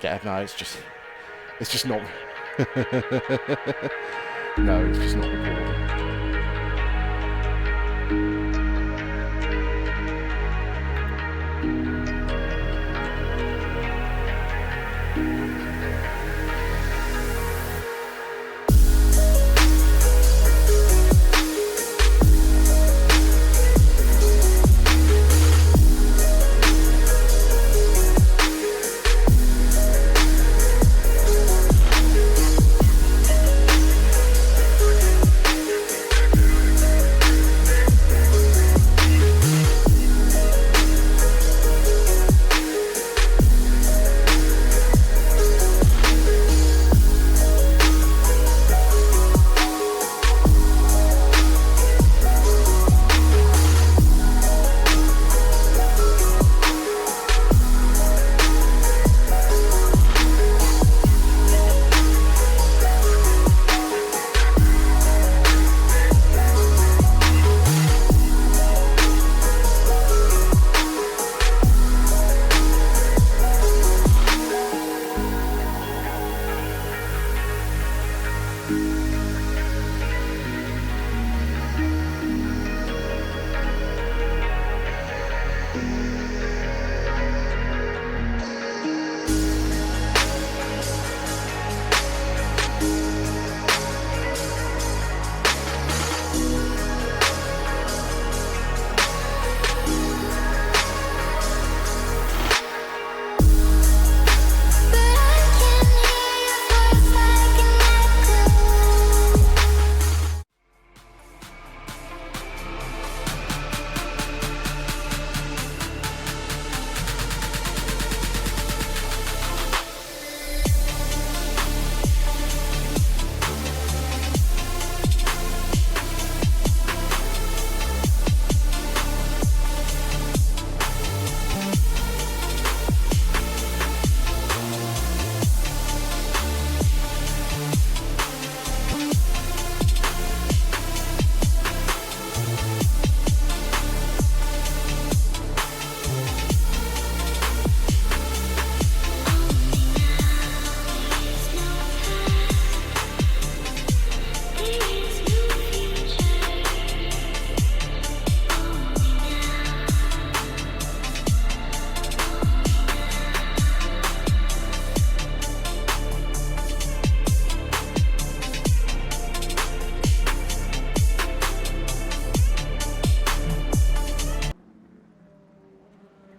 No, it's just not. No, it's just not recording.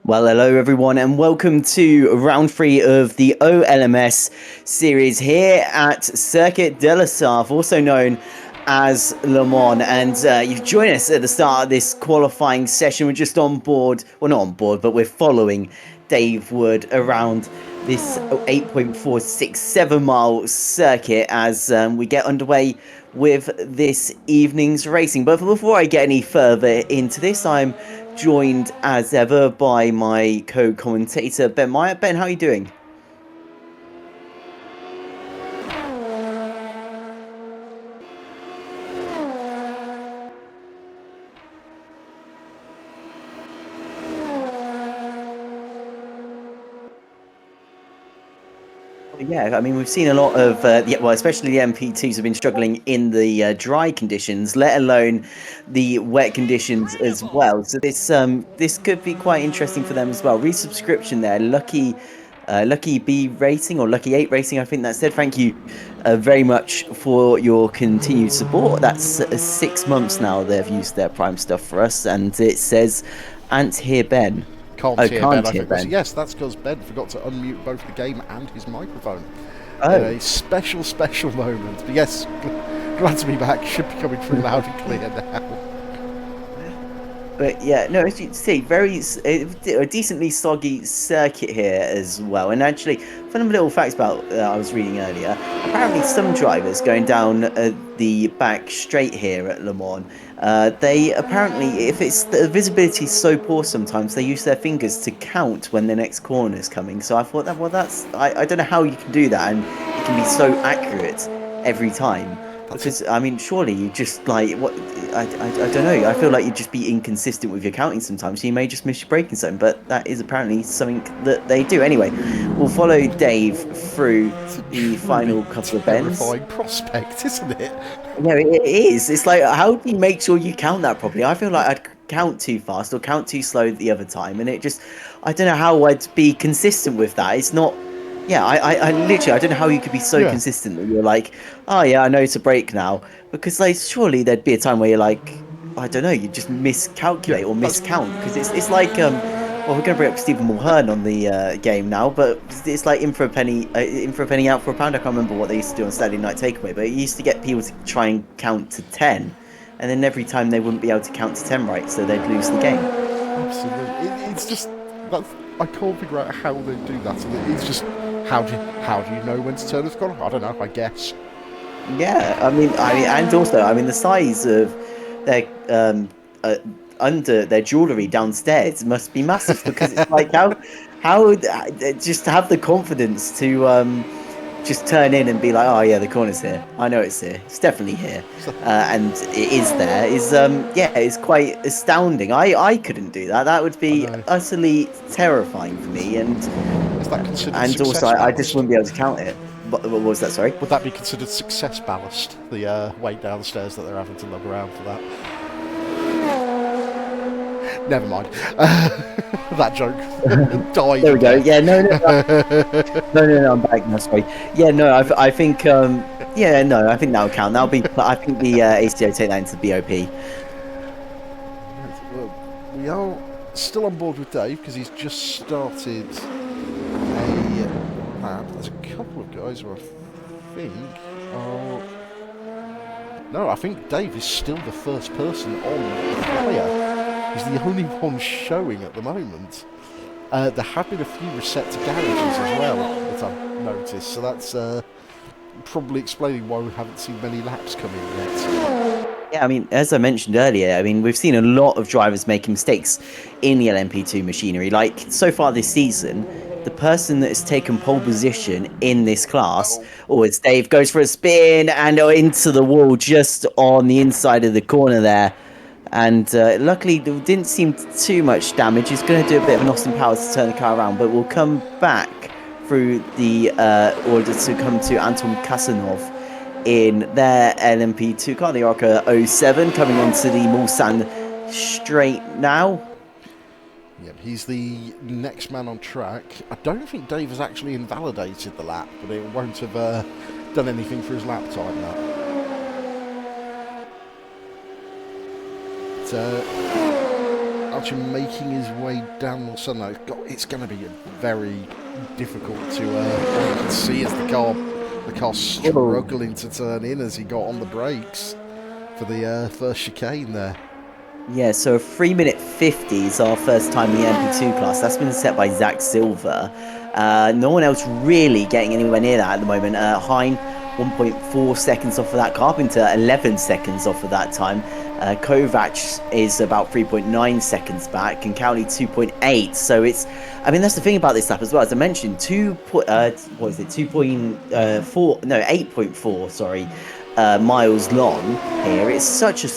Well, hello everyone, and welcome to round 3 of the OLMS series here at Circuit de la Sarthe, also known as Le Mans. And you've joined us at the start of this qualifying session. We're just on board, well, not on board, but we're following Dave Wood around this 8.467 mile circuit as we get underway with this evening's racing. But before I get any further into this, I'm joined as ever by my co-commentator Ben Meyer. Ben, how are you doing? Yeah, I mean, we've seen a lot of, well, especially the MP2s have been struggling in the dry conditions, let alone the wet conditions as well. So this could be quite interesting for them as well. Resubscription there, Lucky B Racing or Lucky 8 Racing, I think that said. Thank you very much for your continued support. That's 6 months now they've used their Prime stuff for us, and it says, "Ant hear Ben." Can't hear Ben. Yes, that's because Ben forgot to unmute both the game and his microphone. A special moment. But yes, glad to be back. Should be coming through loud and clear now. But yeah, no, as you can see, a decently soggy circuit here as well. And actually, fun little facts about I was reading earlier. Apparently, some drivers going down the back straight here at Le Mans, they apparently, if it's the visibility is so poor, sometimes they use their fingers to count when the next corner is coming. So I thought that, well, I don't know how you can do that, and it can be so accurate every time. Because, I mean, surely you just, like, what, I don't know, I feel like you'd just be inconsistent with your counting sometimes, so you may just miss your braking zone, but that is apparently something that they do. Anyway, we'll follow Dave through the final couple of bends. Terrifying prospect, isn't it? No, it is. It's like, how do you make sure you count that properly? I feel like I'd count too fast or count too slow the other time, and it just, I don't know how I'd be consistent with that. It's not, yeah, I literally, I don't know how you could be so consistent that you're like, oh yeah, I know it's a break now, because like surely there'd be a time where you're like, I don't know, you just miscalculate or miscount, because it's like well, we're going to bring up Stephen Mulhern on the game now, but it's like in for a penny, out for a pound. I can't remember what they used to do on Saturday Night Takeaway, but it used to get people to try and count to 10, and then every time they wouldn't be able to count to 10 right, so they'd lose the game. Absolutely, it's just I can't figure out how they do that. It's just how do you know when to turn a corner? I don't know. I guess. Yeah, I mean, and also, I mean, the size of their under their jewellery downstairs must be massive, because it's like how just have the confidence to just turn in and be like, oh yeah, the corner's here, I know it's here, it's definitely here, and it is there, is yeah, it's quite astounding. I couldn't do that. That would be utterly terrifying for me, and is that considered and success also ballast? I just wouldn't be able to count it. What was that, sorry? Would that be considered success ballast, the weight downstairs that they're having to lug around for that? Never mind. That joke died. There we go. Yeah, no, I'm back now. Sorry. Yeah, no, I think, yeah, no, I think that'll count. That'll be. I think the ACO take that into the BOP. Well, we are still on board with Dave because he's just started a lap. There's a couple of guys who I think are. No, I think Dave is still the first person on the flyer. He's the only one showing at the moment. There have been a few reset to garages as well that I've noticed, so that's probably explaining why we haven't seen many laps come in yet. Yeah, I mean, as I mentioned earlier, I mean, we've seen a lot of drivers making mistakes in the LMP2 machinery. Like, so far this season, the person that has taken pole position in this class, it's Dave, goes for a spin and into the wall just on the inside of the corner there. And luckily, there didn't seem too much damage. He's going to do a bit of an Austin Powers to turn the car around, but we'll come back through the order to come to Anton Kasanov in their LMP2 car, the Arca 07, coming onto the Mulsanne straight now. Yep, he's the next man on track. I don't think Dave has actually invalidated the lap, but it won't have done anything for his lap time, that. Actually making his way down the sun, it's going to be very difficult to you can see as the car struggling to turn in as he got on the brakes for the first chicane there. Yeah, so a 3-minute 50 is our first time in the MP2 class. That's been set by Zach Silver. No one else really getting anywhere near that at the moment. Hein, 1.4 seconds off of that. Carpenter, 11 seconds off of that time. Kovac is about 3.9 seconds back, and Cowley 2.8. So it's, I mean, that's the thing about this lap as well. As I mentioned, 8.4, sorry, miles long here. It's such a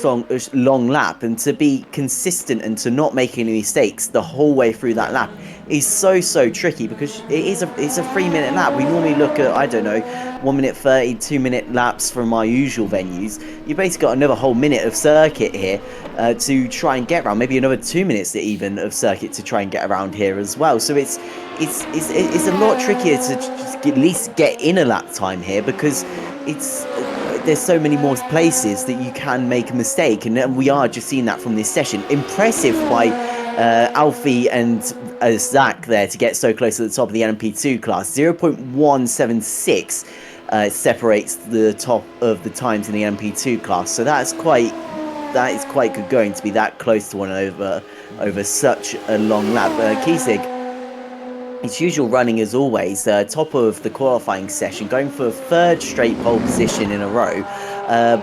long lap, and to be consistent and to not make any mistakes the whole way through that lap is so tricky, because it's a 3-minute lap. We normally look at, I don't know, 1 minute 30, 2-minute laps from our usual venues. You basically got another whole minute of circuit here to try and get around, maybe another 2 minutes even of circuit to try and get around here as well. So it's a lot trickier to just at least get in a lap time here, because there's so many more places that you can make a mistake, and we are just seeing that from this session. Impressive by Alfie and Zach there to get so close to the top of the LMP2 class. 0.176 separates the top of the times in the LMP2 class, so that is quite good going to be that close to one over such a long lap. Kiesig, his usual running as always, top of the qualifying session, going for a third straight pole position in a row.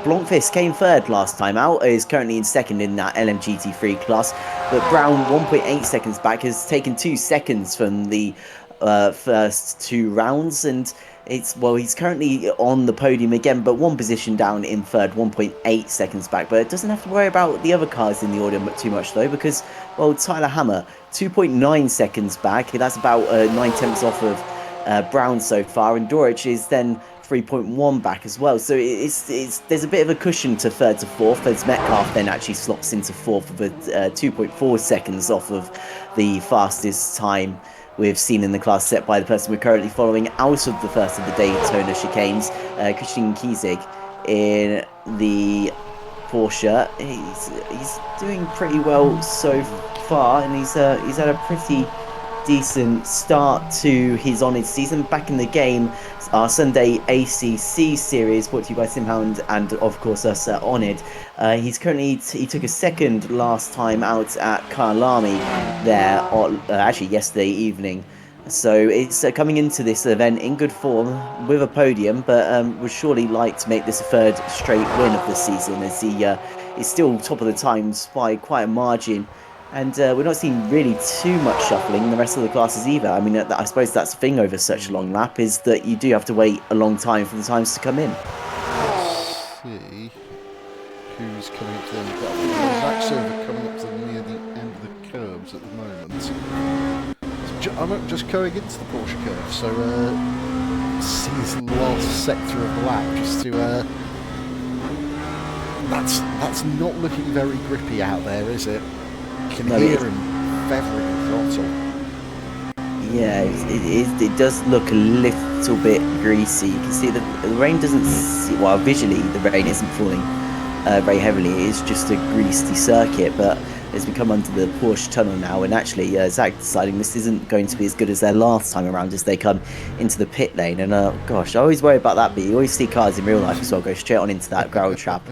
Blomqvist came third last time out, is currently in second in that LMGT3 class, but Brown, 1.8 seconds back, has taken 2 seconds from the first 2 rounds, and he's currently on the podium again, but 1 position down in third, 1.8 seconds back. But it doesn't have to worry about the other cars in the order too much though, because, well, Tyler Hammer, 2.9 seconds back. That's about 9 tenths off of Brown so far, and Doric is then 3.1 back as well. So there's a bit of a cushion to third to fourth, as Metcalf then actually slots into fourth with 2.4 seconds off of the fastest time we've seen in the class set by the person we're currently following out of the first of the Daytona chicanes, Christian Kiesig in the Porsche. He's doing pretty well so far, and he's had a pretty decent start to his oNiD season. Back in the game, our Sunday ACC series brought to you by Hound and of course us at oNiD. He took a second last time out at Kyalami there, actually yesterday evening. So it's coming into this event in good form with a podium, but would surely like to make this a third straight win of the season, as he is still top of the times by quite a margin. And we're not seeing really too much shuffling in the rest of the classes either. I mean, I suppose that's the thing over such a long lap, is that you do have to wait a long time for the times to come in. Let's see who's coming up to them. We've got Zach Silver coming up to near the end of the curbs at the moment. So I'm just going into the Porsche curve, so see this last sector of the lap just to... That's not looking very grippy out there, is it? You can hear him feathering the throttle. Yeah, it does look a little bit greasy. You can see the rain doesn't see, well, visually the rain isn't falling very heavily. It is just a greasy circuit, but as we come under the Porsche tunnel now, and actually Zach deciding this isn't going to be as good as their last time around as they come into the pit lane. And gosh, I always worry about that, but you always see cars in real life as well go straight on into that gravel trap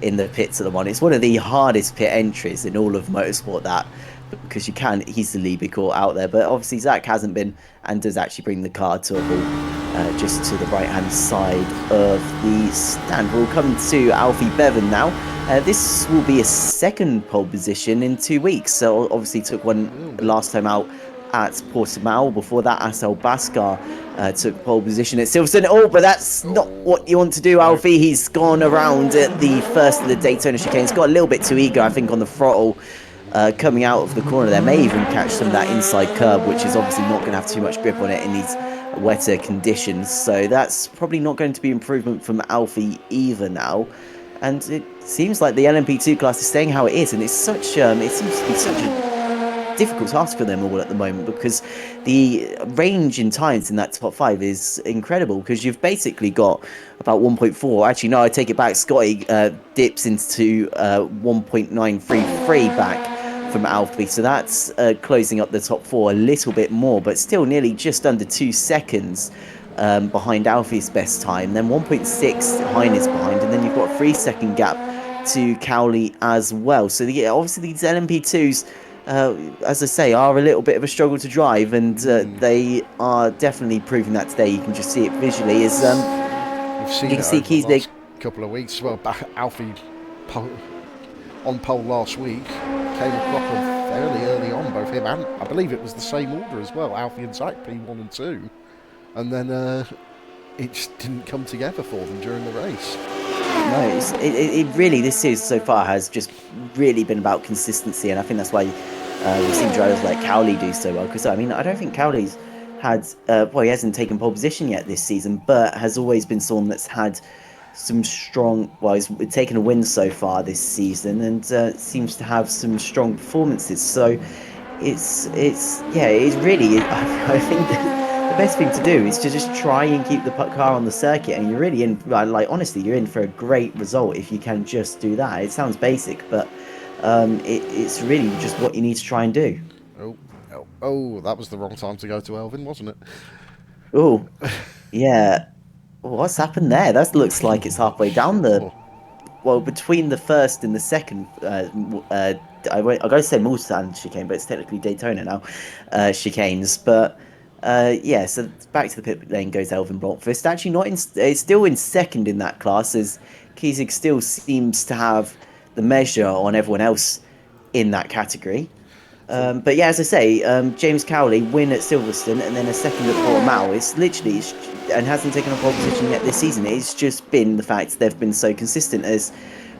in the pits at the moment. It's one of the hardest pit entries in all of motorsport, that, because you can easily be caught out there. But obviously Zach hasn't been, and does actually bring the car to a halt just to the right hand side of the stand. We'll come to Alfie Bevan now. This will be a second pole position in 2 weeks. So obviously took one last time out at Portimao. Before that, Asel Baskar took pole position at Silverstone. Oh, but that's not what you want to do, Alfie. He's gone around at the first of the Daytona chicane. He's got a little bit too eager, I think, on the throttle coming out of the corner there. May even catch some of that inside curb, which is obviously not going to have too much grip on it in these wetter conditions. So that's probably not going to be improvement from Alfie either now. And it seems like the LMP2 class is staying how it is, and it's such it seems to be such a difficult task for them all at the moment, because the range in times in that top five is incredible, because you've basically got about 1.4, actually no, I take it back, Scotty dips into 1.933 back from Alfie, so that's closing up the top four a little bit more, but still nearly just under 2 seconds behind Alfie's best time. Then 1.6 Hein is behind, and then you've got a 3-second gap to Cowley as well. So yeah, obviously these LMP2s, as I say, are a little bit of a struggle to drive, and they are definitely proving that today. You can just see it visually. As we've seen you can see Kiesig the last couple of weeks. Well, Alfie on pole last week came a proper fairly early on, both him and I believe it was the same order as well. Alfie and Zach P1 and 2, and then it just didn't come together for them during the race. No, it really, this series so far has just really been about consistency, and I think that's why we've seen drivers like Cowley do so well. Because I mean, I don't think Cowley's had, well, he hasn't taken pole position yet this season, but has always been someone that's had some strong, well, he's taken a win so far this season, and seems to have some strong performances. So it's really, I think that the best thing to do is to just try and keep the car on the circuit, and you're really in, like, honestly, you're in for a great result if you can just do that. It sounds basic, but it's really just what you need to try and do. Oh, that was the wrong time to go to Elvin, wasn't it? Oh, yeah. What's happened there? That looks like it's halfway down the, well, between the first and the second, I go to say Mulsanne chicane, but it's technically Daytona now, chicanes, but yeah, so back to the pit lane goes Elvin Blomqvist. Actually not in, it's still in second in that class, as Kiesig still seems to have the measure on everyone else in that category. But yeah, as I say, James Cowley win at Silverstone and then a second at Portimao. It's literally, and hasn't taken a pole position yet this season. It's just been the fact they've been so consistent. As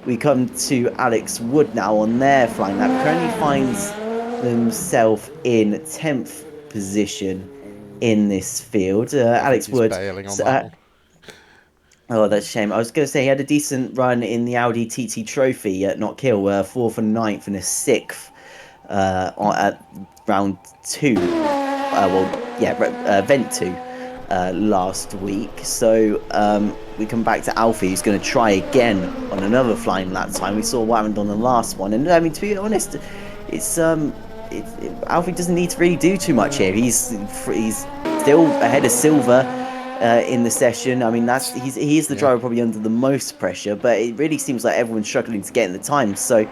we come to Alex Wood now on their flying lap, currently finds themselves in 10th position in this field. I think Alex he's Wood. bailing on that one. Oh, that's a shame. I was going to say he had a decent run in the Audi TT Trophy at Not Kill, 4th and 9th and a 6th at round 2. Vent 2 last week. So we come back to Alfie, who's going to try again on another flying lap time. We saw what happened on the last one, and I mean, to be honest, it's Alfie doesn't need to really do too much here. He's still ahead of Silver in the session. I mean, he's the driver probably under the most pressure, but it really seems like everyone's struggling to get in the time. So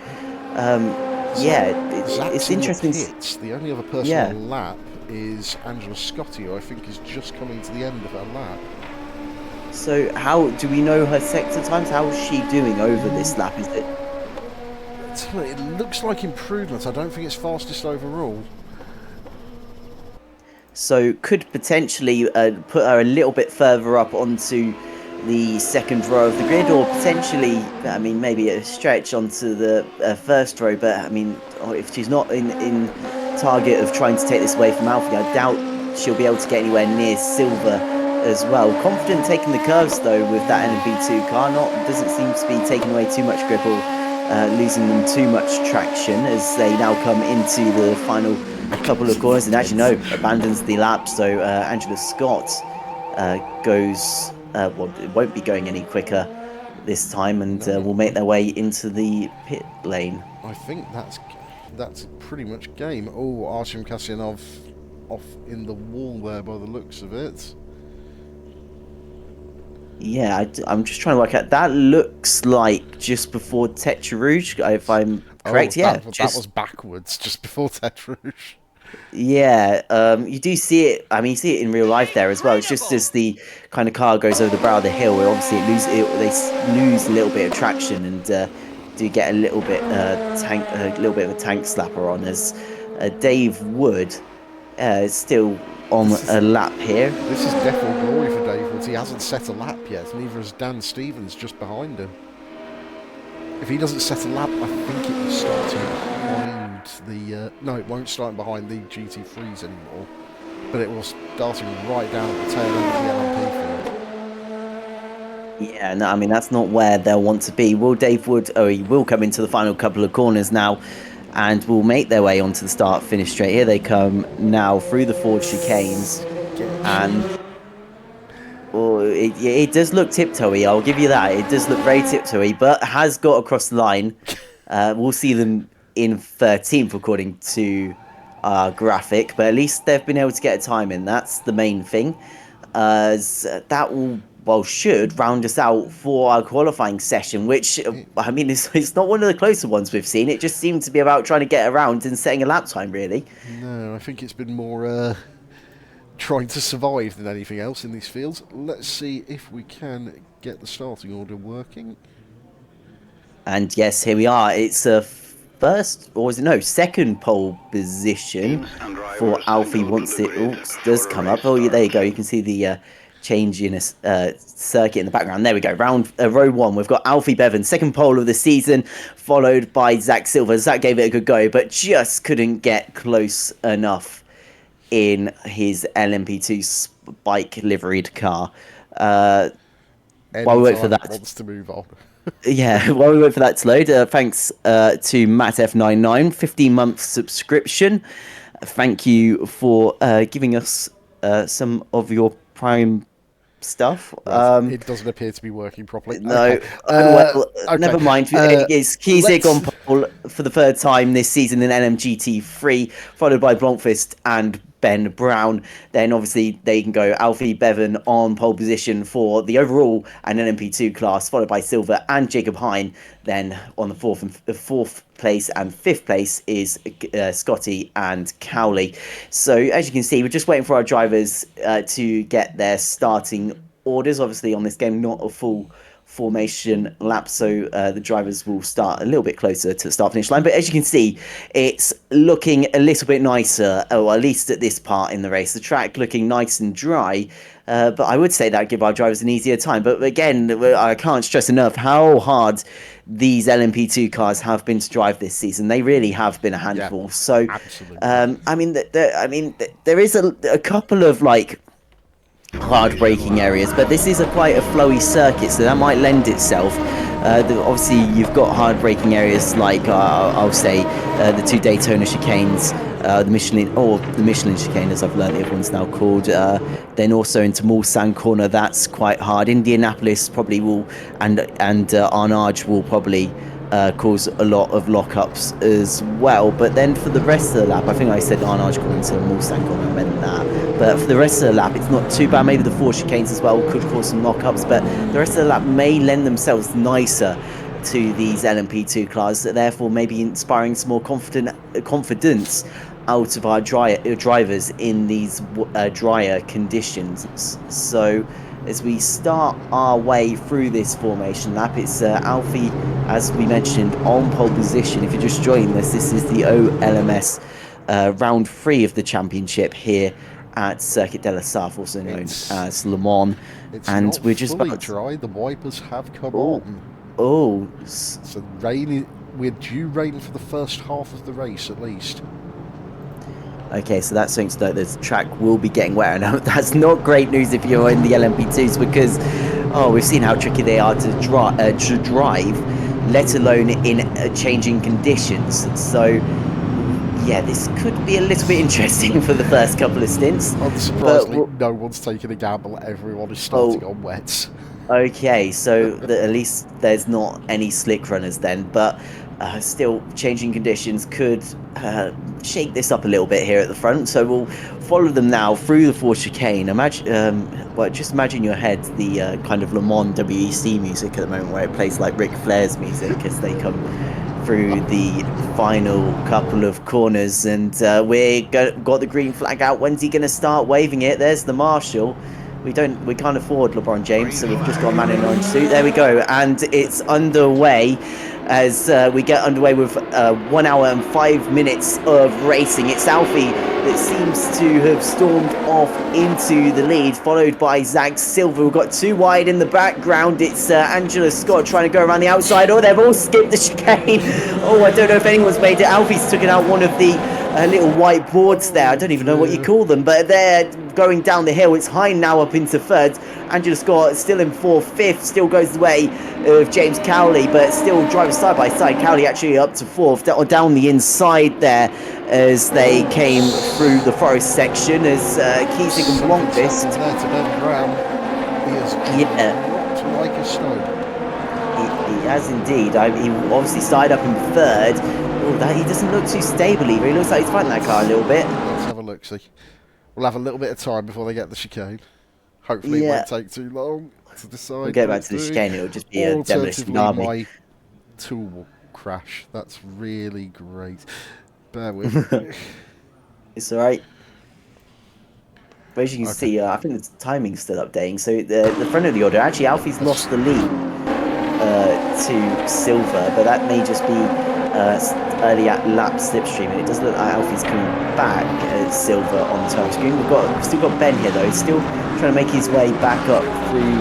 it's interesting. The only other person on lap is Angela Scotti, who I think is just coming to the end of her lap. So how do we know her sector times? How is she doing over this lap? Is it? It looks like improvement. I don't think it's fastest overall. So could potentially put her a little bit further up onto the second row of the grid, or potentially, I mean, maybe a stretch onto the first row. But I mean, if she's not in target of trying to take this away from Alfie, I doubt she'll be able to get anywhere near Silver as well. Confident taking the curves though with that LMP2 car. Doesn't seem to be taking away too much grip or losing them too much traction as they now come into the final couple of corners, and actually abandons the lap. So Angela Scott goes it won't be going any quicker this time, and will make their way into the pit lane. I think that's pretty much game. Oh, Artem Kasyanov off in the wall there by the looks of it. Yeah, I'm just trying to work out. That looks like just before Tetra Rouge, if I'm correct. That was backwards, just before Tetra Rouge. Yeah, you do see it. I mean, you see it in real life there as well. It's just as the kind of car goes over the brow of the hill, where obviously they lose a little bit of traction and do get a little bit of a tank slapper on. As Dave Wood is still on a lap here. This is death or glory for Dave Wood. He hasn't set a lap yet, neither has Dan Stevens, just behind him. If he doesn't set a lap, I think it will start behind the... no, it won't start behind the GT3s anymore, but it will starting right down at the tail end of the LMP field. Yeah, no, I mean, that's not where they'll want to be. Will Dave Wood... Oh, he will come into the final couple of corners now, and will make their way onto the start-finish straight. Here they come now through the Ford chicanes, and it does look tiptoey, I'll give you that. It does look very tiptoey, but has got across the line. We'll see them in 13th according to our graphic, but at least they've been able to get a time in. That's the main thing. That will should round us out for our qualifying session, which I mean it's not one of the closer ones we've seen. It just seemed to be about trying to get around and setting a lap time, really. No, I think it's been more trying to survive than anything else in these fields. Let's see if we can get the starting order working. And yes, here we are. It's a first, or is it no, second pole position for Alfie once it does come up. Oh, yeah, there you go. You can see the change in a circuit in the background. There we go. Row 1. We've got Alfie Bevan, second pole of the season, followed by Zach Silver. Zach gave it a good go, but just couldn't get close enough in his LMP2 Spike liveried car. While we wait for that, wants to move on. Yeah, while we wait for that to load, thanks to Matt F99, 15-month subscription. Thank you for giving us some of your Prime stuff. It doesn't appear to be working properly. No, well, never mind. It's Kiesig on pole for the third time this season in LMGT3, followed by Blomqvist and Ben Brown. Then obviously they can go Alfie Bevan on pole position for the overall and LMP2 class, followed by Silver and Jacob Hine. Then on the fourth place and fifth place is Scotty and Cowley. So as you can see, we're just waiting for our drivers to get their starting orders. Obviously on this game, not a full formation lap, so the drivers will start a little bit closer to the start finish line. But as you can see, it's looking a little bit nicer, or at least at this part in the race. The track looking nice and dry, but I would say that give our drivers an easier time. But again, I can't stress enough how hard these LMP2 cars have been to drive this season. They really have been a handful. Yeah, so, absolutely. I mean, there is a couple of like hard braking areas, but this is quite a flowy circuit, so that might lend itself. Obviously you've got hard braking areas like I'll say the 2 Daytona chicanes, the Michelin chicane, as I've learned everyone's now called, then also into Mulsanne corner, that's quite hard. Indianapolis probably will, and Arnage will probably cause a lot of lockups as well. But then for the rest of the lap, I think I said Arnage corner to Mulsanne corner, I meant that. But for the rest of the lap, it's not too bad. Maybe the 4 chicanes as well could cause some lockups, but the rest of the lap may lend themselves nicer to these LMP2 cars, therefore maybe inspiring some more confidence out of our drivers in these drier conditions. So as we start our way through this formation lap, it's Alfie, as we mentioned, on pole position. If you're just joining us, this is the OLMS round 3 of the championship here at Circuit de la Sarthe, also known as Le Mans. And we're just fully dry. The wipers have come on. Oh, so rain. We're due rain for the first half of the race, at least. Okay, so that's something to note. The track will be getting wetter now. That's not great news if you're in the LMP2s, because we've seen how tricky they are to drive, let alone in changing conditions. So yeah, this could be a little bit interesting for the first couple of stints. Unsurprisingly, no one's taking a gamble. Everyone is starting on wets. Okay, so at least there's not any slick runners then, but still changing conditions could shake this up a little bit here at the front. So we'll follow them now through the 4 chicane. Just imagine in your head the kind of Le Mans WEC music at the moment, where it plays like Ric Flair's music as they come through the final couple of corners, and got the green flag out. When's he going to start waving it? There's the marshal. We can't afford LeBron James, so we've just got a man in an orange suit. There we go, and it's underway as we get underway with 1 hour and 5 minutes of racing. It's Alfie that seems to have stormed off into the lead, followed by Zach Silver. We've got 2 wide in the background. It's Angela Scott trying to go around the outside. Oh, they've all skipped the chicane. Oh, I don't know if anyone's made it. Alfie's taken out one of the little white boards there. I don't even know what you call them, but they're going down the hill. It's Hind now up into 3rd. Angela Scott still in 4th. 5th still goes the way of James Cowley, but still driving side by side. Cowley actually up to 4th, down the inside there as they came through the forest section, as Kiesig and Blomqvist. There to Ben Brown. He has dropped like a stone. He has indeed. He obviously started up in 3rd. Oh, he doesn't look too stable either. He looks like he's fighting that car a little bit. Let's have a look, see. We'll have a little bit of time before they get the chicane. Hopefully it won't take too long to decide. We'll get back to the chicane. It'll just be a demolition army. My tool will crash. That's really great. Bear with me. It's alright. But as you can see, I think the timing's still updating. So the front of the order, actually Alfie's lost the lead to Silver, but that may just be early lap slipstream, and it does look like Alfie's coming back at Silver on the time screen. We've still got Ben here though. He's still trying to make his way back up through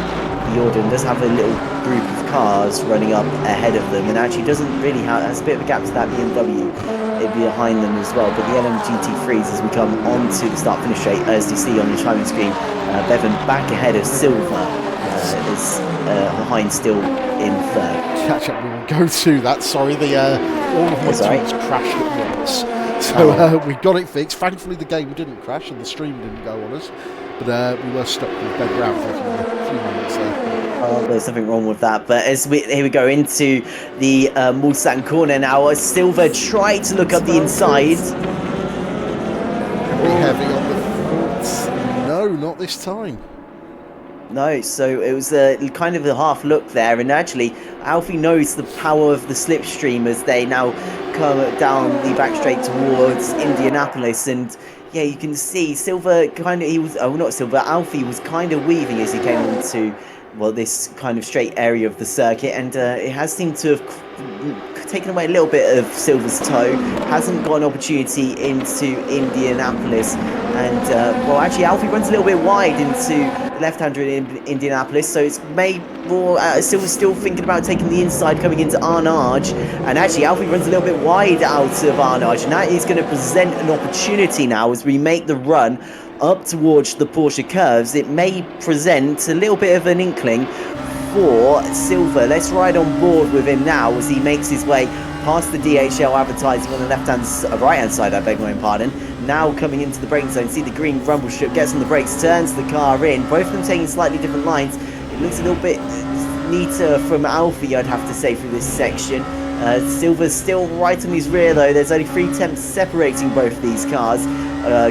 the order, and does have a little group of cars running up ahead of them, and actually doesn't really have, has a bit of a gap to that BMW behind them as well. But the LMGT3s, as we come onto the start finish straight, as you see on your timing screen, Bevan back ahead of Silver, is behind still in 3rd. Catch up, we will go to that. Sorry, all of my tools crashed at once. So we got it fixed. Thankfully the game didn't crash and the stream didn't go on us. But we were stuck with Ben Brown for a few moments there. Oh, there's something wrong with that. But here we go into the Mulsanne corner now. Silver tried to look up the inside. Pretty heavy on the thoughts. No, not this time. No, so it was kind of a half look there, and actually Alfie knows the power of the slipstream as they now come down the back straight towards Indianapolis, and yeah, you can see Silver Alfie was kind of weaving as he came onto this kind of straight area of the circuit, and it has seemed to have taken away a little bit of Silver's toe. Hasn't got an opportunity into Indianapolis, and well, actually Alfie runs a little bit wide into left-hander in Indianapolis, so it's made more. Silver's still thinking about taking the inside, coming into Arnage, and actually Alfie runs a little bit wide out of Arnage, and that is going to present an opportunity now as we make the run up towards the Porsche curves. It may present a little bit of an inkling for Silver. Let's ride on board with him now as he makes his way past the DHL advertising on the right hand side, I beg my pardon. Now coming into the braking zone, see the green rumble strip, gets on the brakes, turns the car in, both of them taking slightly different lines. It looks a little bit neater from Alfie, I'd have to say, through this section. Silver's still right on his rear though. There's only 3 tenths separating both these cars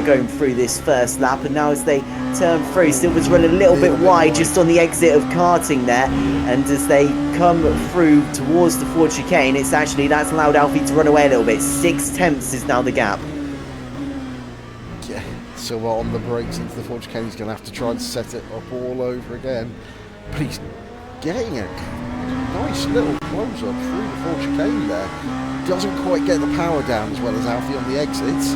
going through this first lap, and now as they turn through, Silver's run a little bit wide just on the exit of karting there, and as they come through towards the Ford chicane, that's allowed Alfie to run away a little bit. 6 tenths is now the gap. Yeah, Silver on the brakes into the Ford chicane. He's going to have to try and set it up all over again, but he's getting a nice little close up through the Ford chicane there. Doesn't quite get the power down as well as Alfie on the exits.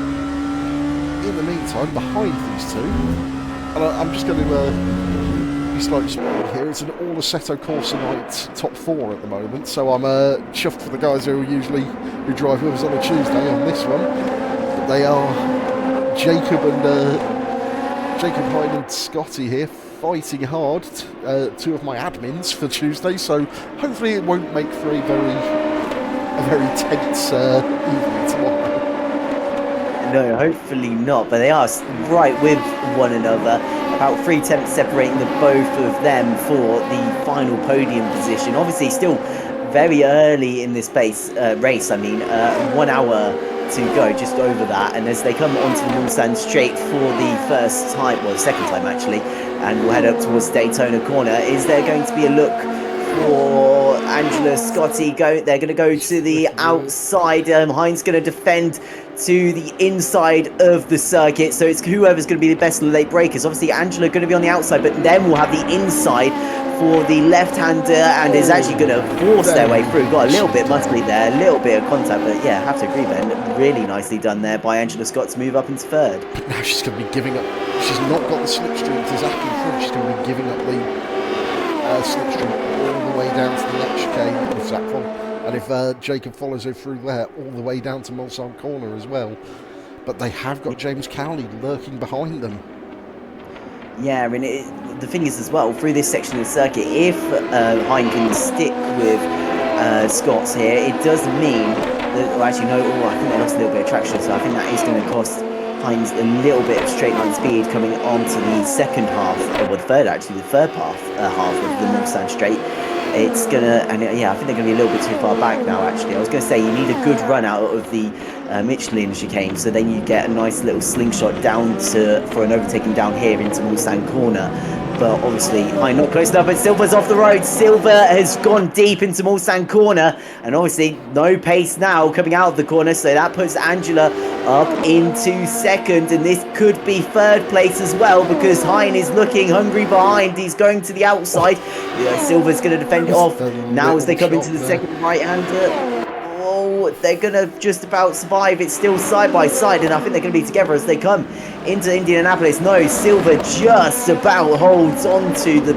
In the meantime, behind these two, and I'm just going to be slightly spoiled here, it's an all Assetto Corsa Night top 4 at the moment, so I'm chuffed for the guys who drive with us on a Tuesday on this one. But they are Jacob, Hyde and Scotty here, fighting hard, 2 of my admins for Tuesday, so hopefully it won't make for a very tense evening tomorrow. No, hopefully not, but they are right with one another, about 3 tenths separating the both of them for the final podium position. Obviously still very early in this race, 1 hour to go, just over that, and as they come onto the Mulsanne straight for the second time actually, and we'll head up towards Daytona corner, is there going to be a look for Angela Scotty? They're going to go to the outside. Hind's going to defend to the inside of the circuit, so it's whoever's going to be the best late breakers. Obviously Angela going to be on the outside, but then we'll have the inside for the left-hander, and is actually going to force their way through. Got a little bit muscly there, a little bit of contact, but yeah, I have to agree, Ben, really nicely done there by Angela Scott to move up into third. But now she's going to be giving up. She's not got the slipstream to Zach in front. She's going to be giving up the slipstream all the way down to the next chicane if Zach follows. And if Jacob follows her through there, all the way down to Mulsanne corner as well. But they have got James Cowley lurking behind them. Yeah, I mean, the thing is as well, through this section of the circuit, if Hind can stick with Scott's here, it does mean that, well, actually, no, I think they lost a little bit of traction, so I think that is going to cost Hines a little bit of straight line speed coming onto the second half, or the third half of the Mulsanne straight. It's gonna, and yeah, I think they're gonna be a little bit too far back now. Actually, I was gonna say you need a good run out of the Michelin chicane, so then you get a nice little slingshot down for an overtaking down here into Mulsanne corner. But obviously, I'm not close enough, but Silver's off the road. Silver has gone deep into Mulsanne corner, and obviously no pace now coming out of the corner, so that puts Angela up into second, and this could be third place as well, because Hein is looking hungry behind. He's going to the outside. Silver's going to defend it off. Now as they come into the second right-hander, they're going to just about survive. It's still side by side, and I think they're going to be together as they come into Indianapolis. No, Silver just about holds on to the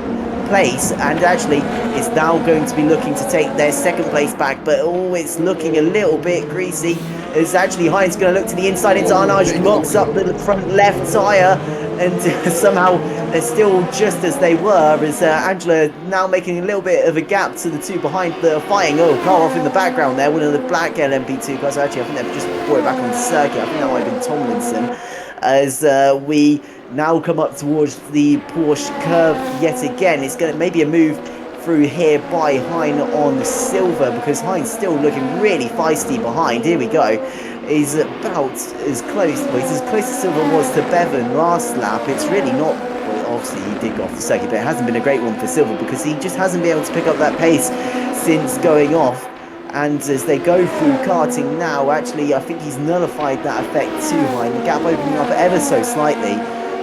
place, and actually is now going to be looking to take their second place back, but it's looking a little bit greasy. As actually Heinz going to look to the inside into Arnage, locks up the front left tyre, and somehow they're still just as they were, as Angela now making a little bit of a gap to the two behind that are fighting. Car off in the background there, one of the black LMP2 cars. Actually, I think they've just brought it back on the circuit. I think that might have been Tomlinson. As we now come up towards the Porsche curve yet again. It's going to maybe a move through here by Hein on Silver, because Hein's still looking really feisty behind. Here we go. He's about as close, well, he's as close as Silver was to Bevan last lap. It's really not, well, obviously he did go off the circuit, but it hasn't been a great one for Silver because he just hasn't been able to pick up that pace since going off. And as they go through karting now, actually I think he's nullified that effect to Hein. The gap opening up ever so slightly.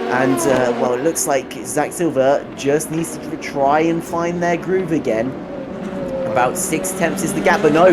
And, well, it looks like Zach Silver just needs to try and find their groove again. About 6 tenths is the gap, but no,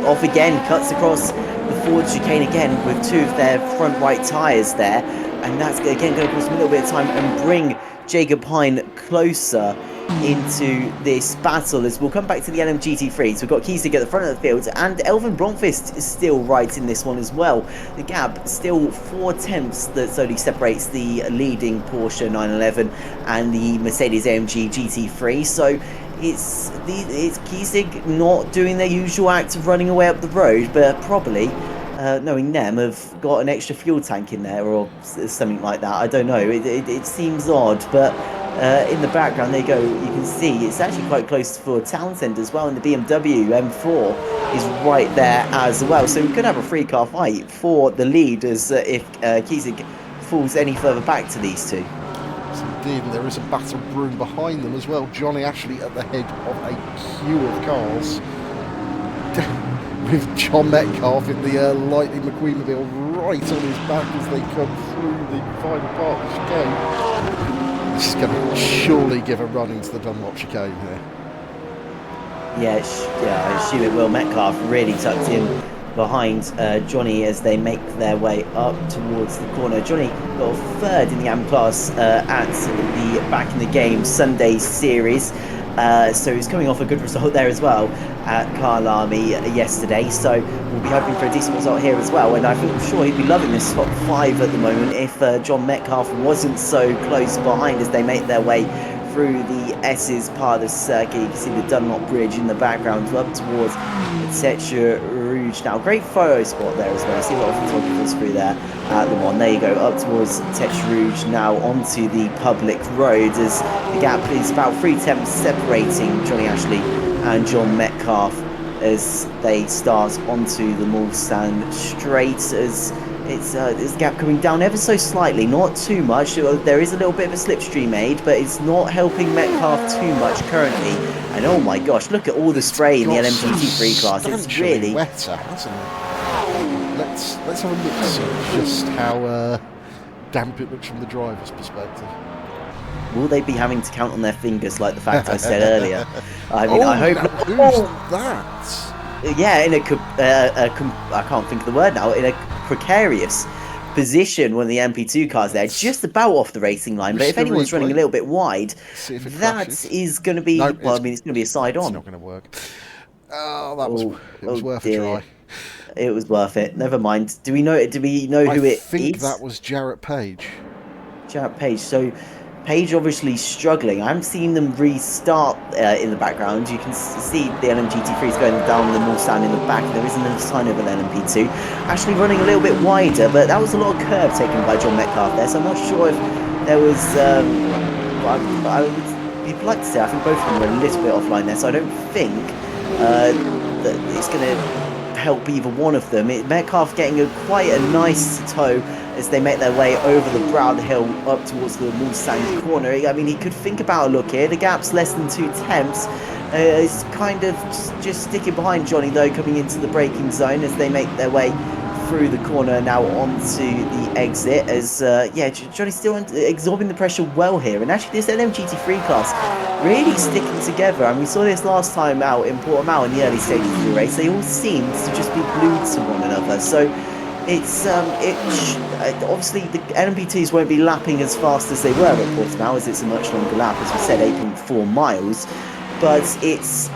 off again, cuts across the forward chicane again with 2 of their front right tyres there. And that's, again, going to cost them a little bit of time and bring Jacob Pine closer into this battle, as we'll come back to the LMGT3. So we've got Kiesig at the front of the field, and Elvin Blomqvist is still right in this one as well. The gap still 4 tenths that only separates the leading Porsche 911 and the Mercedes AMG GT3. So it's Kiesig not doing their usual act of running away up the road, but probably knowing them, have got an extra fuel tank in there or something like that. I don't know. It seems odd, but in the background, there you go. You can see it's actually quite close for Townsend as well, and the BMW M4 is right there as well. So we could have a 3-car fight for the lead, as if Kiesig falls any further back to these two. Indeed, and there is a battle brewing behind them as well. Johnny Ashley at the head of a queue of cars, with John Metcalf in the Lightning McQueen-mobile right on his back as they come through the final part of the chicane. This is going to surely give a run into the Dunlop chicane here. Yeah, I assume it will. Metcalf really tucked in behind Johnny as they make their way up towards the corner. Johnny got third in the AM class at the Back in the Game Sunday series. So he's coming off a good result there as well at Carl Army yesterday. So we'll be hoping for a decent result here as well. And I think I'm sure he'd be loving this top 5 at the moment if John Metcalf wasn't so close behind as they make their way through the S's part of the circuit. You can see the Dunlop Bridge in the background up towards Tetra Rouge. Now, great photo spot there as well. I see a lot of photographers through there at the one. There you go, up towards Tetra Rouge, now onto the public road, as the gap is about 3 tenths separating Johnny Ashley and John Metcalf as they start onto the Mulsanne straight, as it's this gap coming down ever so slightly, not too much. There is a little bit of a slipstream made, but it's not helping Metcalf too much currently. And oh my gosh, look at all the spray in the LMGT3 class. It's really wetter, hasn't it? Let's have a look at just how damp it looks from the driver's perspective. Will they be having to count on their fingers like the fact I said earlier? I mean, I hope not. Who's that? Yeah, in I can't think of the word now. In a precarious position, one of the MP2 cars there, just about off the racing line. But if anyone's running a little bit wide, that is going to be, well, I mean, it's going to be a side on. It's not going to work. Oh, it was worth a try. It was worth it. Never mind. Do we know who it is? I think that was Jarrett Page. Jarrett Page. So Page obviously struggling. I haven't seen them restart in the background. You can see the LMGT3 is going down the Mulsanne in the back. There isn't a sign of an LMP2. Actually running a little bit wider, but that was a lot of curve taken by John Metcalf there, so I'm not sure if there was... I would be polite to say I think both of them were a little bit offline there, so I don't think that it's going to help either one of them. Metcalf getting quite a nice tow as they make their way over the brow of the hill up towards the Mulsanne corner. I mean, he could think about a look here. The gap's less than 2 tenths. He's kind of just sticking behind Johnny, though, coming into the braking zone as they make their way through the corner now onto the exit, as Johnny's still absorbing the pressure well here. And actually this LMGT3 class really sticking together, and we saw this last time out in Portimao in the early stages of the race. They all seemed to just be glued to one another, so it's obviously the LMP2s won't be lapping as fast as they were at Portimao, as it's a much longer lap, as we said, 8.4 miles. But it's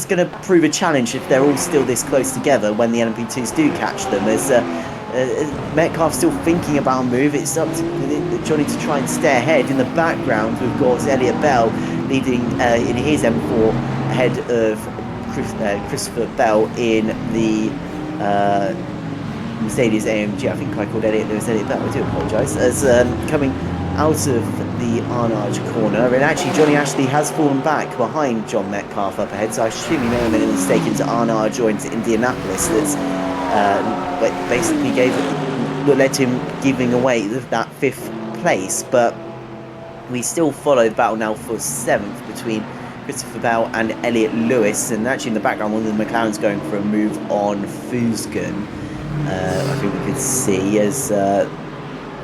going to prove a challenge if they're all still this close together when the LMP2s do catch them. As Metcalf still thinking about a move, it's up to Johnny to try and stay ahead. In the background, we've got Elliot Bell leading in his M4 ahead of Christopher Bell in the Mercedes AMG. I think I called Elliot Lewis Elliot Bell. I do apologise. As coming out of the Arnage corner, and actually Johnny Ashley has fallen back behind John Metcalf up ahead, so I assume he may have made a mistake into Arnage or into Indianapolis. That's basically led to him giving away that 5th place. But we still follow the battle now for 7th between Christopher Bell and Elliot Lewis, and actually in the background one of the McLarens going for a move on Fusgen. I think we could see as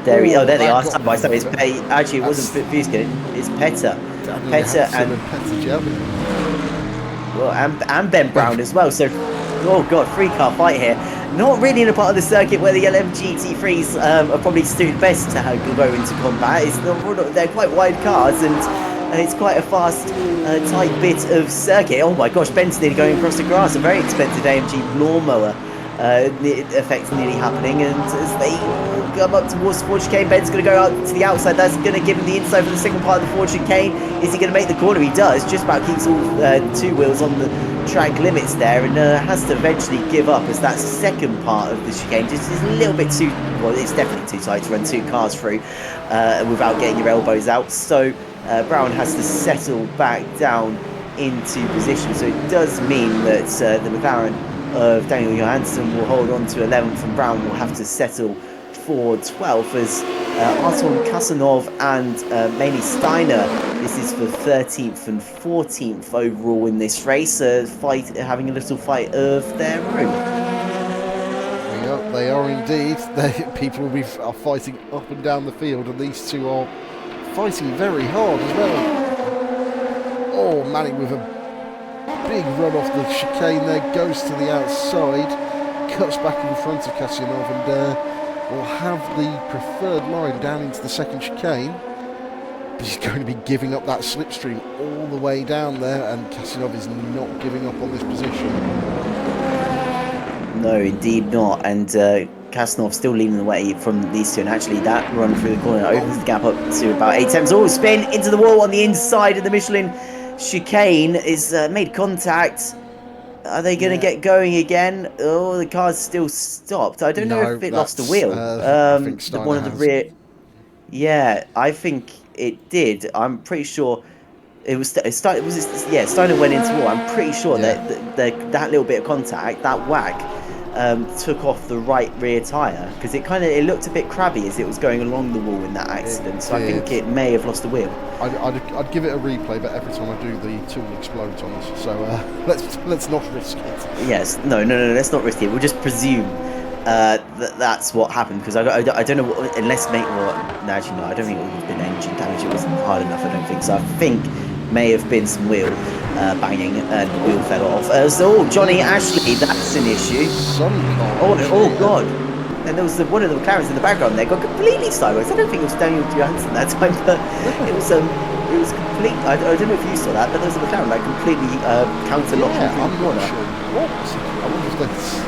There they are, got side by side. It's actually, it wasn't Fuskin, it's Petter. Petter and well, and Ben Brown as well. So, oh god, 3-car fight here. Not really in a part of the circuit where the LMGT3s are probably suited best to go into combat. They're quite wide cars, and it's quite a fast, tight bit of circuit. Oh my gosh, Ben's nearly going across the grass. A very expensive AMG lawnmower effect nearly happening, and as they come up towards the Ford chicane, Ben's going to go out to the outside. That's going to give him the inside for the second part of the Ford chicane. Is he going to make the corner? He does. Just about keeps all two wheels on the track limits there, and has to eventually give up as that second part of the chicane just is a little bit too, well, it's definitely too tight to run 2 cars through without getting your elbows out. So Brown has to settle back down into position. So it does mean that the McLaren of Daniel Johansson will hold on to 11th, and Brown will have to settle for 12th as Arton Kasanov and Manny Steiner, this is for 13th and 14th overall in this race, having a little fight of their own. They are indeed. People are fighting up and down the field, and these two are fighting very hard as well. Oh, Manny with a big run off the chicane there, goes to the outside, cuts back in front of Kasyanov, and will have the preferred line down into the second chicane. But he's going to be giving up that slipstream all the way down there, and Kasyanov is not giving up on this position. No, indeed not, and Kasyanov still leading the way from these two, and actually that run through the corner opens the gap up to about 8 tenths. Oh, spin into the wall on the inside of the Michelin chicane is made contact. Are they going to get going again? Oh, the car's still stopped. I don't know if it lost a wheel. I think one of the rear. Yeah, I think it did. I'm pretty sure it was. Steiner went into wall. I'm pretty sure that that little bit of contact, that whack, took off the right rear tyre, because it looked a bit crabby as it was going along the wall in that accident. So I think it may have lost a wheel. I'd give it a replay, but every time I do, the tool explodes on us. So let's not risk it. Yes, no, let's not risk it. We'll just presume that's what happened, because I don't know what, unless I don't think it would have been engine damage. It wasn't hard enough, I don't think. So I think may have been some wheel banging, and the wheel fell off. Johnny Ashley, that's an issue. Oh god. And there was one of the McLarens in the background there got completely sideways. I don't think it was Daniel Johansson that time, but it was complete. I don't know if you saw that, but there was a McLaren like completely counter-locked through the corner. Sure. What? I wonder if that's.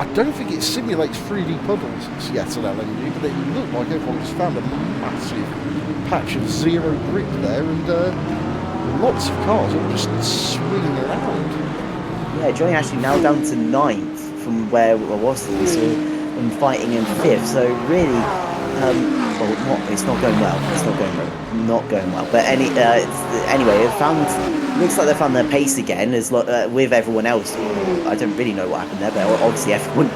I don't think it simulates 3D puddles yet on LMG, but it looked like everyone just found a massive patch of zero grip there, and lots of cars all just swinging around. Yeah, Johnny Ashley now down to 9th from where I was and fighting in 5th. So really, it's not going well. Not going well. But anyway, looks like they found their pace again, as with everyone else. I don't really know what happened there, but obviously everyone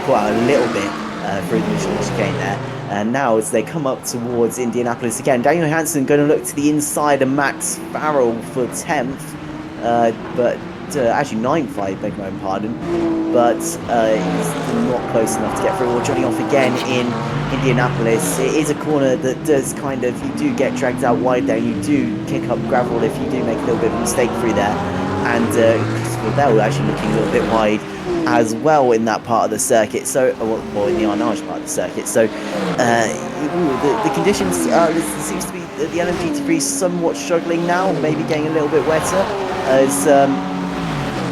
quite a little bit through the Michelin chicane there. And now as they come up towards Indianapolis again, Daniel Hansen going to look to the inside of Max Farrell for 10th, but actually 9th, I beg my own pardon, but he's not close enough to get through. Or Johnny off again in Indianapolis. It is a corner that does kind of, you do get dragged out wide there, and you do kick up gravel if you do make a little bit of a mistake through there. And Christopher Bell actually looking a little bit wide as well in that part of the circuit, so or in the Arnage part of the circuit. So the conditions seems to be the LMGT3 somewhat struggling now, maybe getting a little bit wetter, as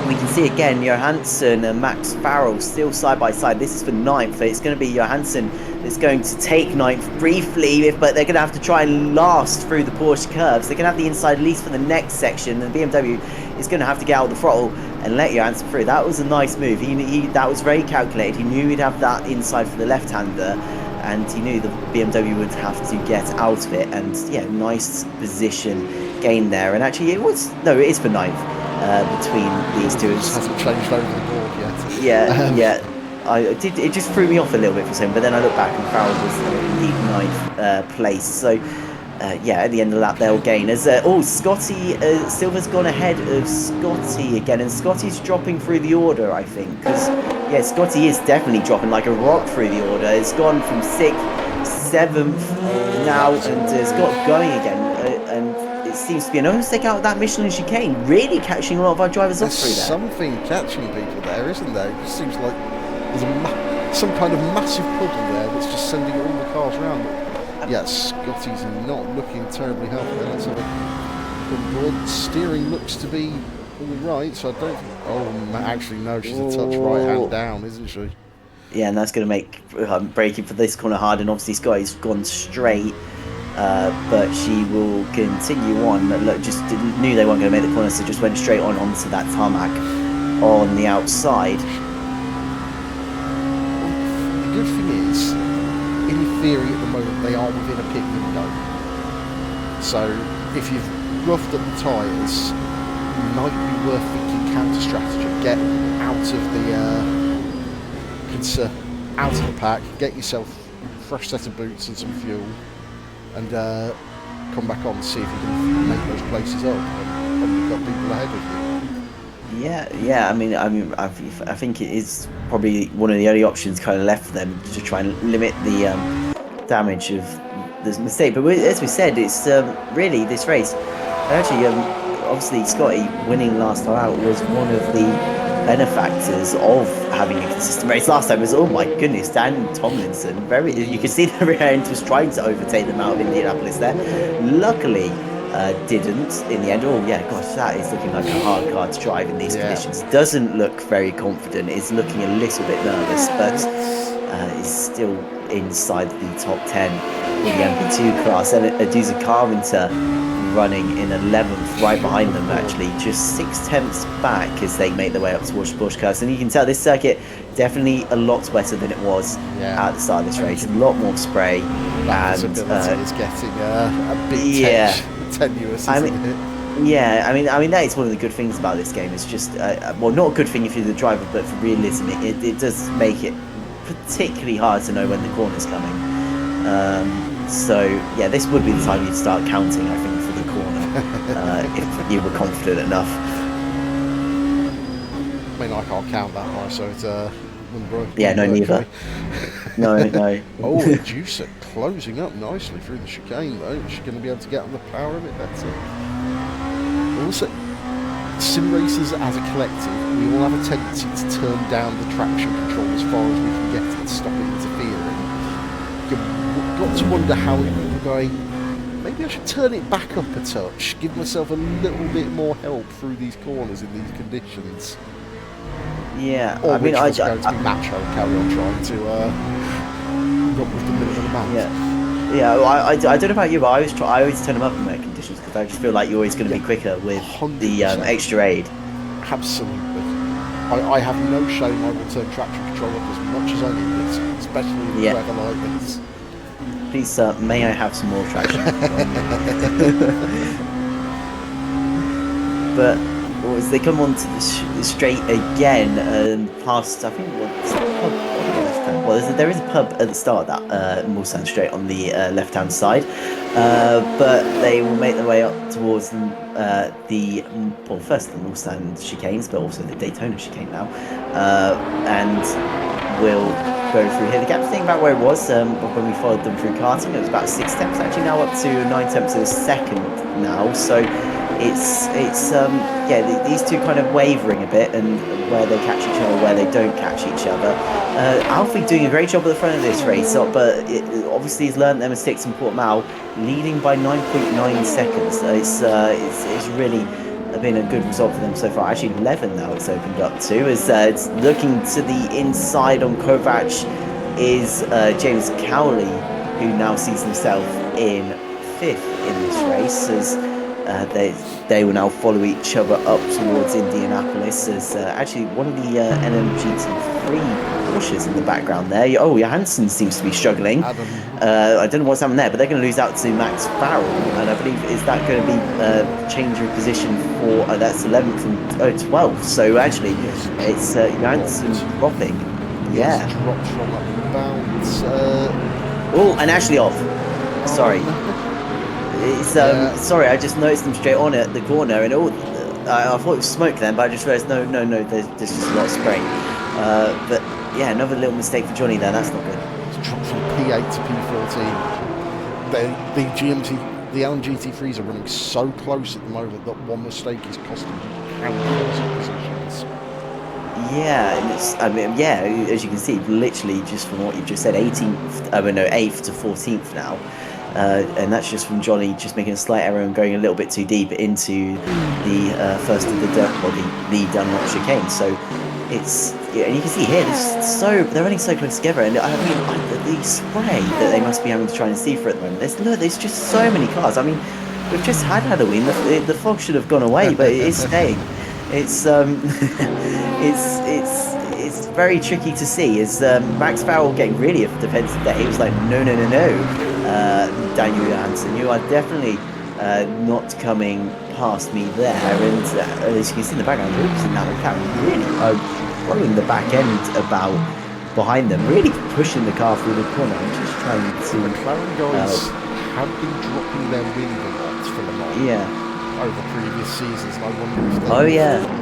we can see again Johansson and Max Farrell still side by side. This is for 9th, so it's going to be Johansson that's going to take 9th briefly, but they're going to have to try and last through the Porsche curves. They're going to have the inside at least for the next section, and the BMW is going to have to get out the throttle and let Johansson through. That was a nice move. That was very calculated. He knew he'd have that inside for the left-hander, and he knew the BMW would have to get out of it. And yeah, nice position gain there. And actually, it is for 9th between these two. It just hasn't changed over the board yet. Yeah. It just threw me off a little bit for a second, but then I looked back and Farrell was indeed 9th place. So yeah, at the end of the lap they'll gain. As Scotty Silver's gone ahead of Scotty again, and Scotty's dropping through the order, I think, because yeah, Scotty is definitely dropping like a rock through the order. It's gone from 6th, 7th now, and it's got going again, and it seems to be an mistake out of that Michelin chicane, really catching a lot of our drivers off through there. Something catching people there, isn't there? It just seems like there's some kind of massive puddle there that's just sending all the cars around. Yeah, Scotty's not looking terribly healthy there. Let's have a board. Steering looks to be all right, so I don't think... Oh, actually, no, she's a touch right hand down, isn't she? Yeah, and that's going to make braking for this corner hard, and obviously Scotty's gone straight, but she will continue on. Look, just knew they weren't going to make the corner, so just went straight on onto that tarmac on the outside. The good thing is, in theory at the moment they are within a pit window, so if you've roughed up the tyres, it might be worth thinking counter strategy. Get out of the pack, get yourself a fresh set of boots and some fuel, and come back on and see if you can make those places up and probably got people ahead of you. Yeah. I mean, I think it is probably one of the only options kind of left for them to try and limit the damage of this mistake. But as we said, it's really this race. Actually, obviously, Scotty winning last time out was one of the benefactors of having a consistent race. Last time was, oh my goodness, Dan Tomlinson. You can see the rear end was trying to overtake them out of Indianapolis there. Luckily, didn't in the end. Oh yeah, gosh, that is looking like a hard car to drive in these conditions. Doesn't look very confident. Is looking a little bit nervous, but is still inside the top 10 in the MP2 class. And Aduza Carpenter running in 11th, right behind them actually, just 6/10 back as they make their way up towards Porsche cars. And you can tell this circuit definitely a lot wetter than it was at the start of this race. A lot more spray, and visibility is getting a bit tenuous, isn't it? Yeah, I mean that is one of the good things about this game. It's just well, not a good thing if you're the driver, but for realism, it does make it particularly hard to know when the corner's coming. So yeah, this would be the time you'd start counting, I think, for the corner if you were confident enough. I mean, I can't count that high, so it's yeah, no, neither. No. Oh, Juicer closing up nicely through the chicane though. She's going to be able to get on the power a bit better. Also, sim racers as a collective, we all have a tendency to turn down the traction control as far as we can get it to stop it interfering. You've got to wonder how people are going, maybe I should turn it back up a touch, give myself a little bit more help through these corners in these conditions. Yeah, or I mean, I going to be macho and carry on trying to run with the middle of the map. Yeah. I don't know about you, but I always turn them up in wet conditions because I just feel like you're always going to be quicker with 100%. The extra aid. Absolutely. I have no shame. I will turn traction control up as much as I need it, especially in the weather like this. Please, sir, may I have some more traction control? But as they come onto the straight again and past, I think, what's the pub on the left hand? Well, there is a pub at the start of that Mulsanne straight on the left hand side, but they will make their way up towards first the Mulsanne chicanes, but also the Daytona chicane now, and will go through here. The gap thing about where it was when we followed them through karting, it was about 6 tenths, actually now up to 9 tenths of a second now, so it's these two kind of wavering a bit, and where they catch each other, where they don't catch each other. Alfie doing a great job at the front of this race, but it obviously has learned their mistakes in Portimao, leading by 9.9 seconds. It's really been a good result for them so far. Actually 11 now it's opened up to, as it's looking to the inside on Kovac is James Cowley, who now sees himself in 5th in this race, as they will now follow each other up towards Indianapolis, as actually one of the NMGT3 Porsches in the background there. Oh, Johansson seems to be struggling. I don't know what's happened there, but they're going to lose out to Max Farrell, and I believe is that going to be a change of position for that's 11th and 12th. So actually, it's Johansson dropping. Yeah, dropped from about. Oh, and actually off. Sorry. It's sorry, I just noticed them straight on at the corner, and I thought it was smoke then, but I just realised no, there's just a lot of spray. But yeah, another little mistake for Johnny there. That's not good. It's dropped from P8 to P14. The LMGT3s are running so close at the moment that one mistake is costing countless of positions. Yeah, and as you can see, literally just from what you've just said, 8th to 14th now. And that's just from Johnny just making a slight error and going a little bit too deep into the first of the downhill chicane. So it's, and you can see here, they're running so close together, and I mean the spray that they must be having to try and see for at the moment. There's just so many cars. I mean, we've just had Halloween. The fog should have gone away, but it is staying. It's it's very tricky to see. Is Max Farrell getting really defensive there? He was like, no, Daniel Johansson, you are definitely not coming past me there. And as you can see in the background, and now McLaren really throwing the back end about behind them, really pushing the car through the corner. I'm just trying to. McLaren guys have been dropping their wind a lot for Le Mans. Yeah. Over previous seasons, and I wonder if they've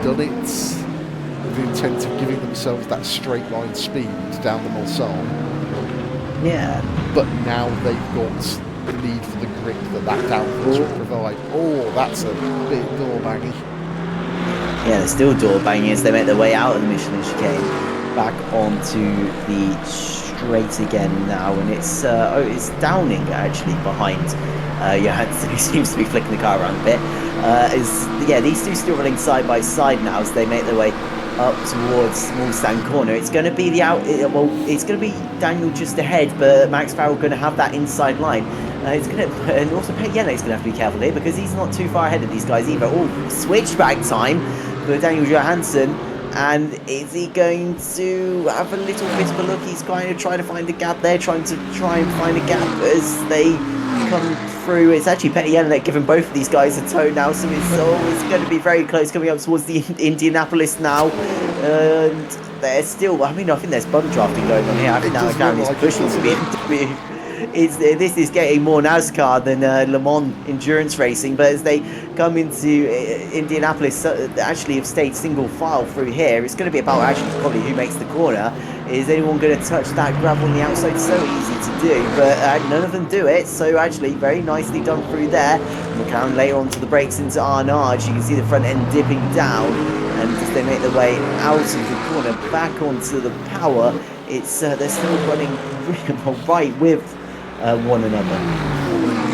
done it with the intent of giving themselves that straight line speed down the Mulsanne. Yeah. But now they've got the need for the grip that downforce will provide. Oh, that's a bit door banging. Yeah, they're still door banging as they make their way out of the Michelin chicane, back onto the straight again now, and it's Downing actually behind Johansson, who seems to be flicking the car around a bit. These two still running side by side now as they make their way up towards Mulsanne corner. It's going to be it's going to be Daniel just ahead, but Max Farrell going to have that inside line. And also Petyenek's going to have to be careful here because he's not too far ahead of these guys either. Oh, switchback time for Daniel Johansson. And is he going to have a little bit of a look? He's kind of trying to find a gap there, trying to find a gap as they come through. It's actually Petyenek giving both of these guys a tow now, so it's going to be very close coming up towards the Indianapolis now. And they're still, I think there's bump drafting going on here. I think now McLaren is pushing to BMW. This is getting more NASCAR than Le Mans endurance racing, but as they come into Indianapolis, actually have stayed single file through here. It's going to be about actually probably who makes the corner. Is anyone going to touch that gravel on the outside? So easy to do, but none of them do it. So actually very nicely done through there. McLaren later onto the brakes into Arnage. You can see the front end dipping down, and as they make their way out of the corner back onto the power, it's they're still running right with one another.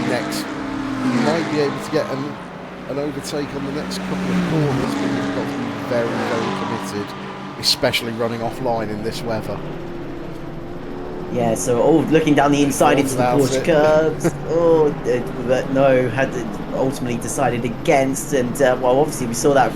Next, you might be able to get an overtake on the next couple of corners, but you've got to be very, very committed, especially running offline in this weather. Yeah, so looking down the inside into the Porsche curves. But no, had ultimately decided against, and obviously we saw that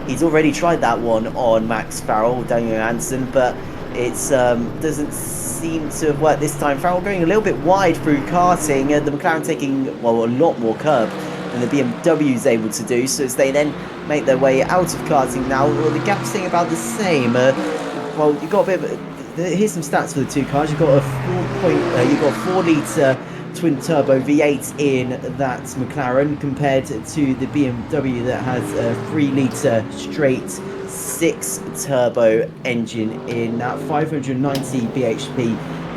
he's already tried that one on Max Farrell, Daniel Johansson, but it's doesn't seem to have worked this time. Farrell going a little bit wide through karting, and the McLaren taking a lot more curb than the BMW is able to do. So as they then make their way out of karting now, the gap's staying about the same. You got a bit of here's some stats for the two cars. You've got a 4-litre twin turbo V8 in that McLaren compared to the BMW that has a 3-litre straight 6 turbo engine in that. 590 bhp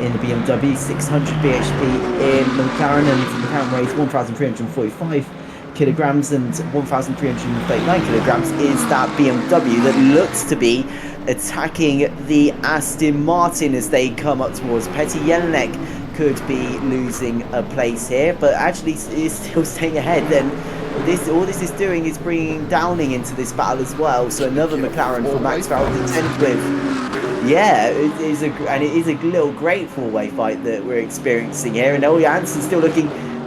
in the BMW, 600 bhp in the McLaren, and the McLaren weighs 1,345 kilograms and 1,339 kilograms is that BMW that looks to be attacking the Aston Martin as they come up towards Petyenek. Could be losing a place here, but actually is still staying ahead. Then all this is doing is bringing Downing into this battle as well. So another McLaren for Max Farrell to contend with. Yeah, it is a little great four-way fight that we're experiencing here, and Johansson still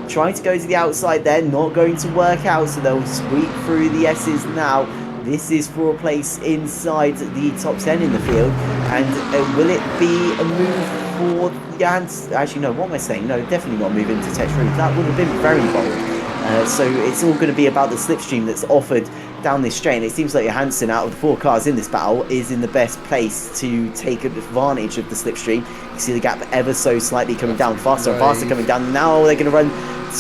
trying to go to the outside there, not going to work out, so they'll sweep through the S's now. This is for a place inside the top 10 in the field, and will it be a move for Johansson? Actually, no, what am I saying? No, definitely not a move into Tech Route. That would have been very bold. So it's all going to be about the slipstream that's offered down this straight. And it seems like Johansson, out of the 4 cars in this battle, is in the best place to take advantage of the slipstream. You see the gap ever so slightly coming down, faster and faster coming down. Now they're going to run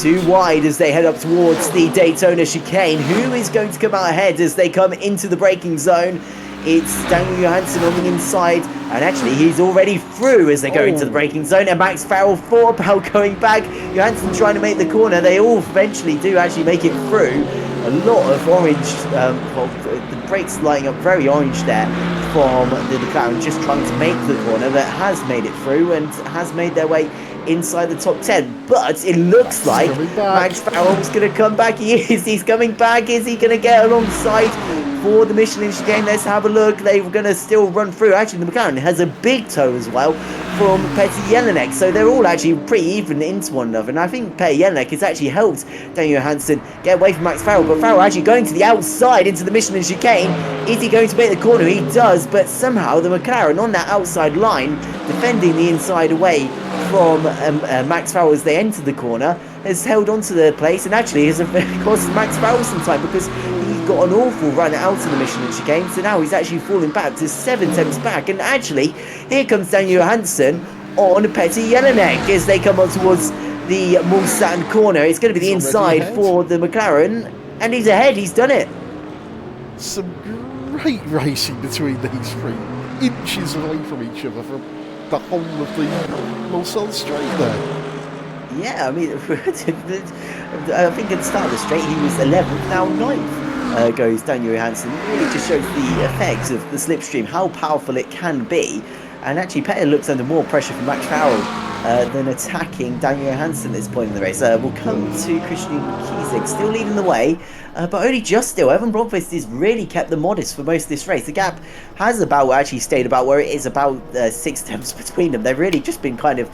too wide as they head up towards the Daytona chicane. Who is going to come out ahead as they come into the braking zone? It's Daniel Johansson on the inside, and actually he's already through as they go into the braking zone, and Max Farrell 4 Pal going back. Johansson trying to make the corner. They all eventually do actually make it through. A lot of orange, well, the brakes lighting up very orange there from the McLaren, just trying to make the corner, that has made it through and has made their way inside the top 10. But it looks like Max Farrell's going to come back. He is. He's coming back. Is he going to get alongside for the Michelin chicane? Let's have a look. They're going to still run through. Actually, the McLaren has a big toe as well from Petr Jelinek, so they're all actually pretty even into one another, and I think Petr Jelinek has actually helped Daniel Johansson get away from Max Farrell, but Farrell actually going to the outside into the Michelin chicane. Is he going to make the corner? He does, but somehow the McLaren on that outside line, defending the inside away from Max Farrell as they enter the corner, has held on to the place, and actually has cost Max Farrell some time, because he got an awful run out of the Michelin chicane, so now he's actually falling back to 7 tenths back. And actually, here comes Daniel Johansson on Petr Jelinek as they come up towards the Mulsanne corner. It's going to be the inside for the McLaren, and he's ahead. He's done it. Some great racing between these three, inches away from each other for the whole of the Mulsanne straight there. Yeah, I mean, I think at the start of the straight he was 11th, now 9th. Goes Daniel Johansson. It really just shows the effects of the slipstream, how powerful it can be. And actually, Petr looks under more pressure from Max Farrell than attacking Daniel Johansson at this point in the race. We'll come to Christian Kiesig, still leading the way, but only just still. Evan Blomqvist has really kept the modest for most of this race. The gap has actually stayed about where it is, about 6 tenths between them. They've really just been kind of,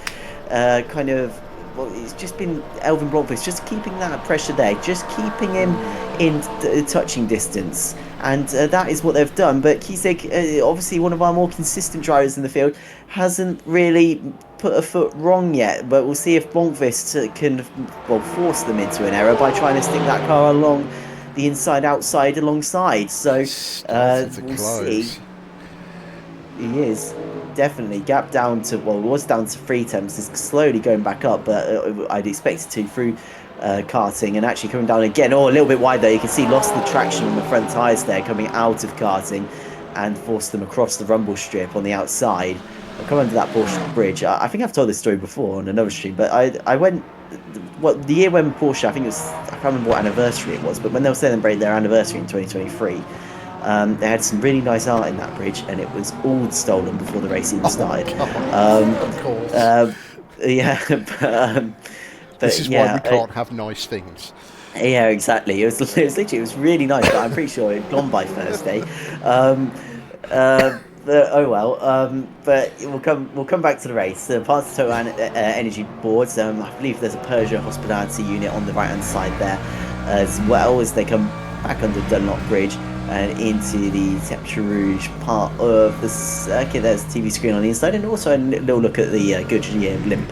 well, it's just been Elfyn Blomqvist just keeping that pressure there, just keeping him in touching distance, and that is what they've done. But Kiesig, obviously one of our more consistent drivers in the field, hasn't really put a foot wrong yet, but we'll see if Blomqvist can, well, force them into an error by trying to stick that car along the inside outside alongside. So we'll see. He is definitely gap down to, well, it was down to 3 tenths. It's slowly going back up, but I'd expect it to through karting, and actually coming down again. Oh, a little bit wide there. You can see lost the traction on the front tyres there coming out of karting and forced them across the rumble strip on the outside. I'll come under that Porsche bridge. I think I've told this story before on another stream, but I went, well, the year when Porsche, I think it was, I can't remember what anniversary it was, but when they were celebrating their anniversary in 2023, they had some really nice art in that bridge, and it was all stolen before the race even started. Of course. Yeah, but this is why we can't have nice things. Yeah, exactly. It was literally, it was really nice, but I'm pretty sure it had gone by Thursday. But, oh well. But we'll come back to the race. Past the Total Energy boards. I believe there's a Peugeot Hospitality unit on the right hand side there, as well as they come back under Dunlop Bridge and into the Temperature Rouge part of the circuit. There's a TV screen on the inside, and also a little look at the Goodyear blimp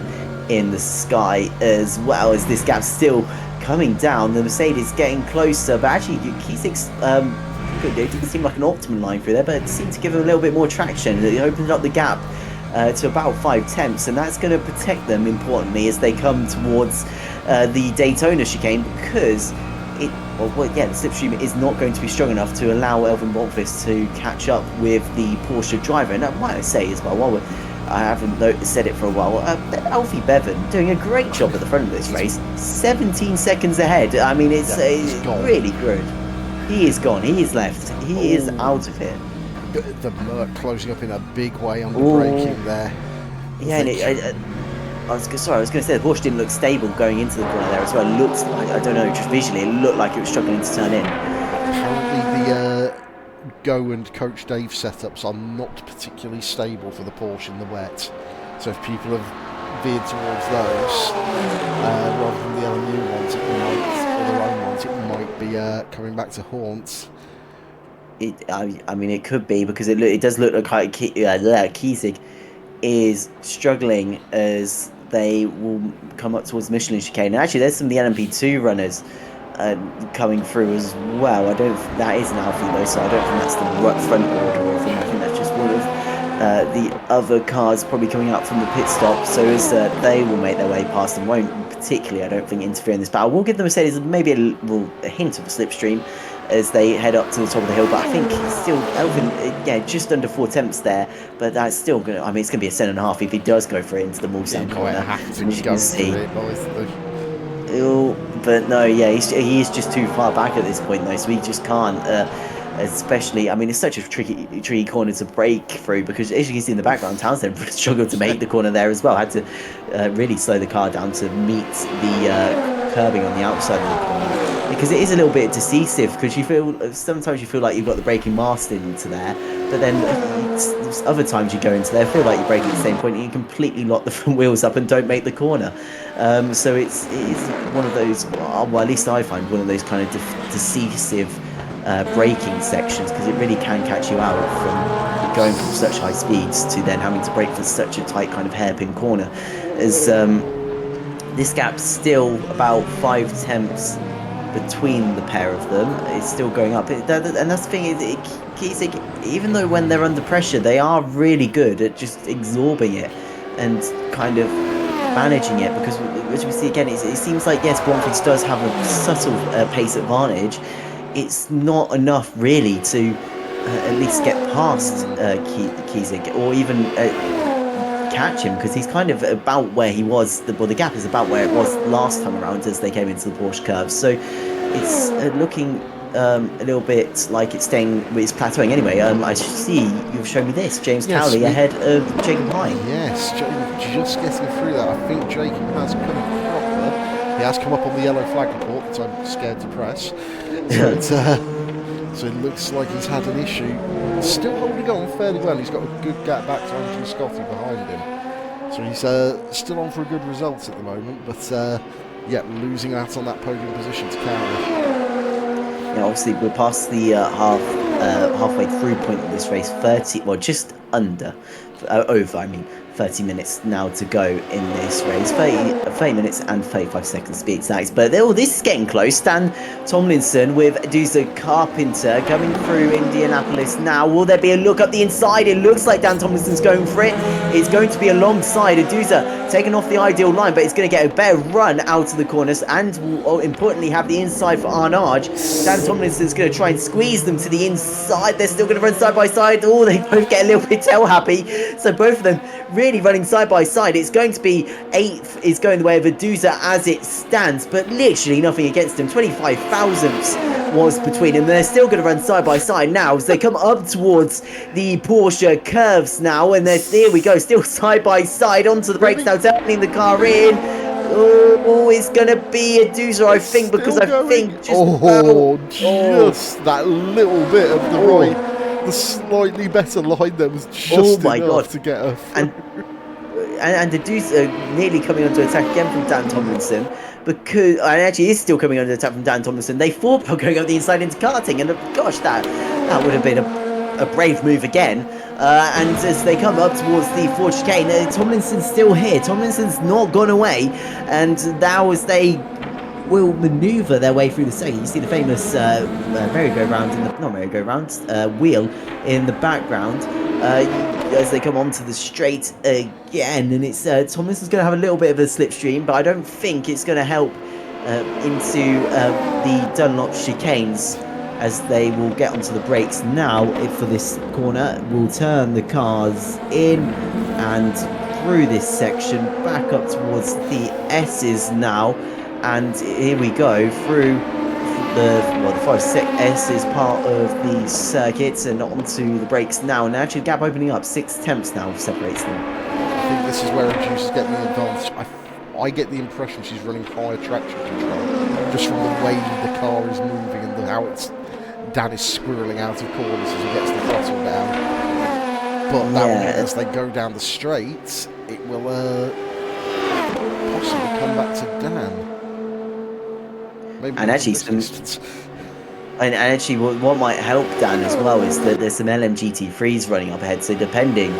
in the sky, as well as this gap still coming down. The Mercedes getting closer, but actually Kiesig's it didn't seem like an optimum line through there, but it seemed to give them a little bit more traction. It opened up the gap to about 5 tenths, and that's going to protect them importantly as they come towards the Daytona chicane, because the slipstream is not going to be strong enough to allow Elfyn Blomqvist to catch up with the Porsche driver. And might I say as well, I haven't said it for a while, Alfie Bevan doing a great job at the front of this race, 17 seconds ahead. I mean, it's really good. He is gone, he is left, he is out of here. The Merc closing up in a big way on the braking there. Yeah, and I was going to say the Porsche didn't look stable going into the corner there as well. It looks like, I don't know, just visually it looked like it was struggling to turn in. Apparently the Go and Coach Dave setups are not particularly stable for the Porsche in the wet. So if people have veered towards those rather than the LMU ones, or their own ones, it might be coming back to haunt. I mean, it could be, because it does look like Kiesig is struggling as they will come up towards Michelin chicane. And actually, there's some of the LMP2 runners coming through as well. I don't think that is an Alfie though, so I don't think that's the front order or anything. I think that's just one of the other cars probably coming out from the pit stop, so as they will make their way past and won't particularly, I don't think, interfere in this battle. We'll give the Mercedes maybe a hint of a slipstream as they head up to the top of the hill, but I think still Elvin, yeah, just under 4 tenths there, but that's still gonna, I mean, it's gonna be a 7.5 if he does go for it into the Mulsanne corner. Have to go for it, but no, yeah, he is just too far back at this point though, so he just can't. Especially, I mean, it's such a tricky corner to break through because, as you can see in the background, Townsend struggled to make the corner there as well. Had to really slow the car down to meet the curbing on the outside of the corner, because it is a little bit decisive. Because sometimes you feel like you've got the braking master into there, but then other times you go into there, feel like you're braking at the same point, and you completely lock the front wheels up and don't make the corner. So it's one of those. Well, at least I find one of those kind of decisive braking sections, because it really can catch you out from going from such high speeds to then having to brake for such a tight kind of hairpin corner. As this gap's still about 5 tenths between the pair of them, it's still going up, and that's the thing, even though when they're under pressure they are really good at just absorbing it and kind of managing it, because as we see again, it seems like, yes, Blomqvist does have a subtle pace advantage. It's not enough really to at least get past Kiesig, or even catch him, because he's kind of about where he was, the gap is about where it was last time around as they came into the Porsche curve. So it's looking a little bit like it's plateauing anyway. I see you've shown me this, James Cowley ahead of Jacob Hine. Yes, just getting through that. I think Jacob has come proper. He has come up on the yellow flag report that I'm scared to press. So it looks like he's had an issue. Still holding on fairly well. He's got a good gap back to Andrew Scotty behind him. So he's still on for a good result at the moment. But yeah, losing out on that podium position to Cowley. Yeah, obviously we're past the halfway through point of this race. Just under, over, I mean. 30 minutes now to go in this race. 30 minutes and 35 seconds to be exact. But this is getting close. Dan Tomlinson with Duza Carpenter coming through Indianapolis now. Will there be a look up the inside? It looks like Dan Tomlinson's going for it. It's going to be alongside Duza, taking off the ideal line, but it's going to get a better run out of the corners and will importantly have the inside for Arnage. Dan Tomlinson's going to try and squeeze them to the inside. They're still going to run side by side. Oh, they both get a little bit tail happy. So both of them really running side by side. It's going to be 8th is going the way of Aduza as it stands, but literally nothing against him. 25 thousandths was between them. They're still going to run side by side now as they come up towards the Porsche curves now, and there we go, still side by side onto the brakes now, turning the car in. Oh, it's going to be Aduza, I think, because I think just that little bit of the right. The slightly better line there was just enough to get her through. And the Deuce nearly coming onto attack again from Dan Tomlinson, and actually is still coming under attack from Dan Tomlinson. They thought about going up the inside into karting, and gosh, that would have been a brave move again. And as they come up towards the Ford chicane, Tomlinson's still here. Tomlinson's not gone away, and now as they will manoeuvre their way through the second. You see the famous merry-go-round wheel in the background as they come onto the straight again, and it's Tomlinson's going to have a little bit of a slipstream, but I don't think it's going to help into the Dunlop chicanes as they will get onto the brakes now. For this corner, we'll turn the cars in and through this section back up towards the S's now. And here we go through the 5-6 is part of the circuit and onto the brakes now. And actually, the gap opening up 6 tenths now separates them. I think this is where Reduce is getting the advantage. I get the impression she's running higher traction control just from the way the car is moving and how Dan is squirreling out of corners as he gets the throttle down. But that as they go down the straight, it will possibly come back to Dan. Maybe and actually what might help Dan as well is that there's some LMGT3s running up ahead, so depending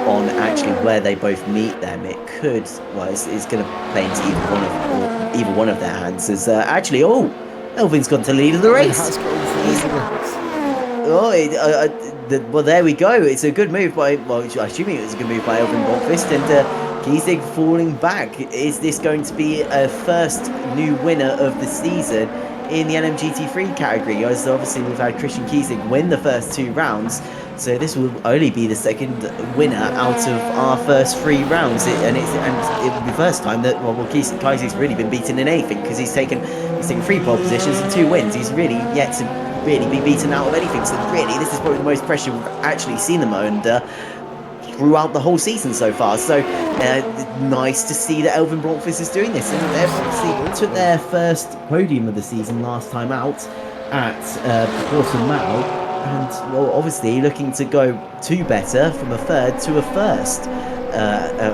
on actually where they both meet them, it could, it's going to play into either one of their hands. As Elvin's gone to lead of the race. Well, there we go. It's a good move by, assuming it was a good move by Elvin Blomqvist, and Kiesig falling back. Is this going to be a first new winner of the season in the LMGT3 category? As obviously we've had Christian Kiesig win the first 2 rounds, so this will only be the second winner out of our first 3 rounds, and it will be the first time that Kiesig's really been beaten in anything, because he's taken 3 pole positions and 2 wins. He's really yet to really be beaten out of anything. So really, this is probably the most pressure we've actually seen him under throughout the whole season so far. So nice to see that Elvin Bronfus is doing this, and they obviously took their first podium of the season last time out at Portimao, and well, obviously looking to go 2 better from a 3rd to a 1st.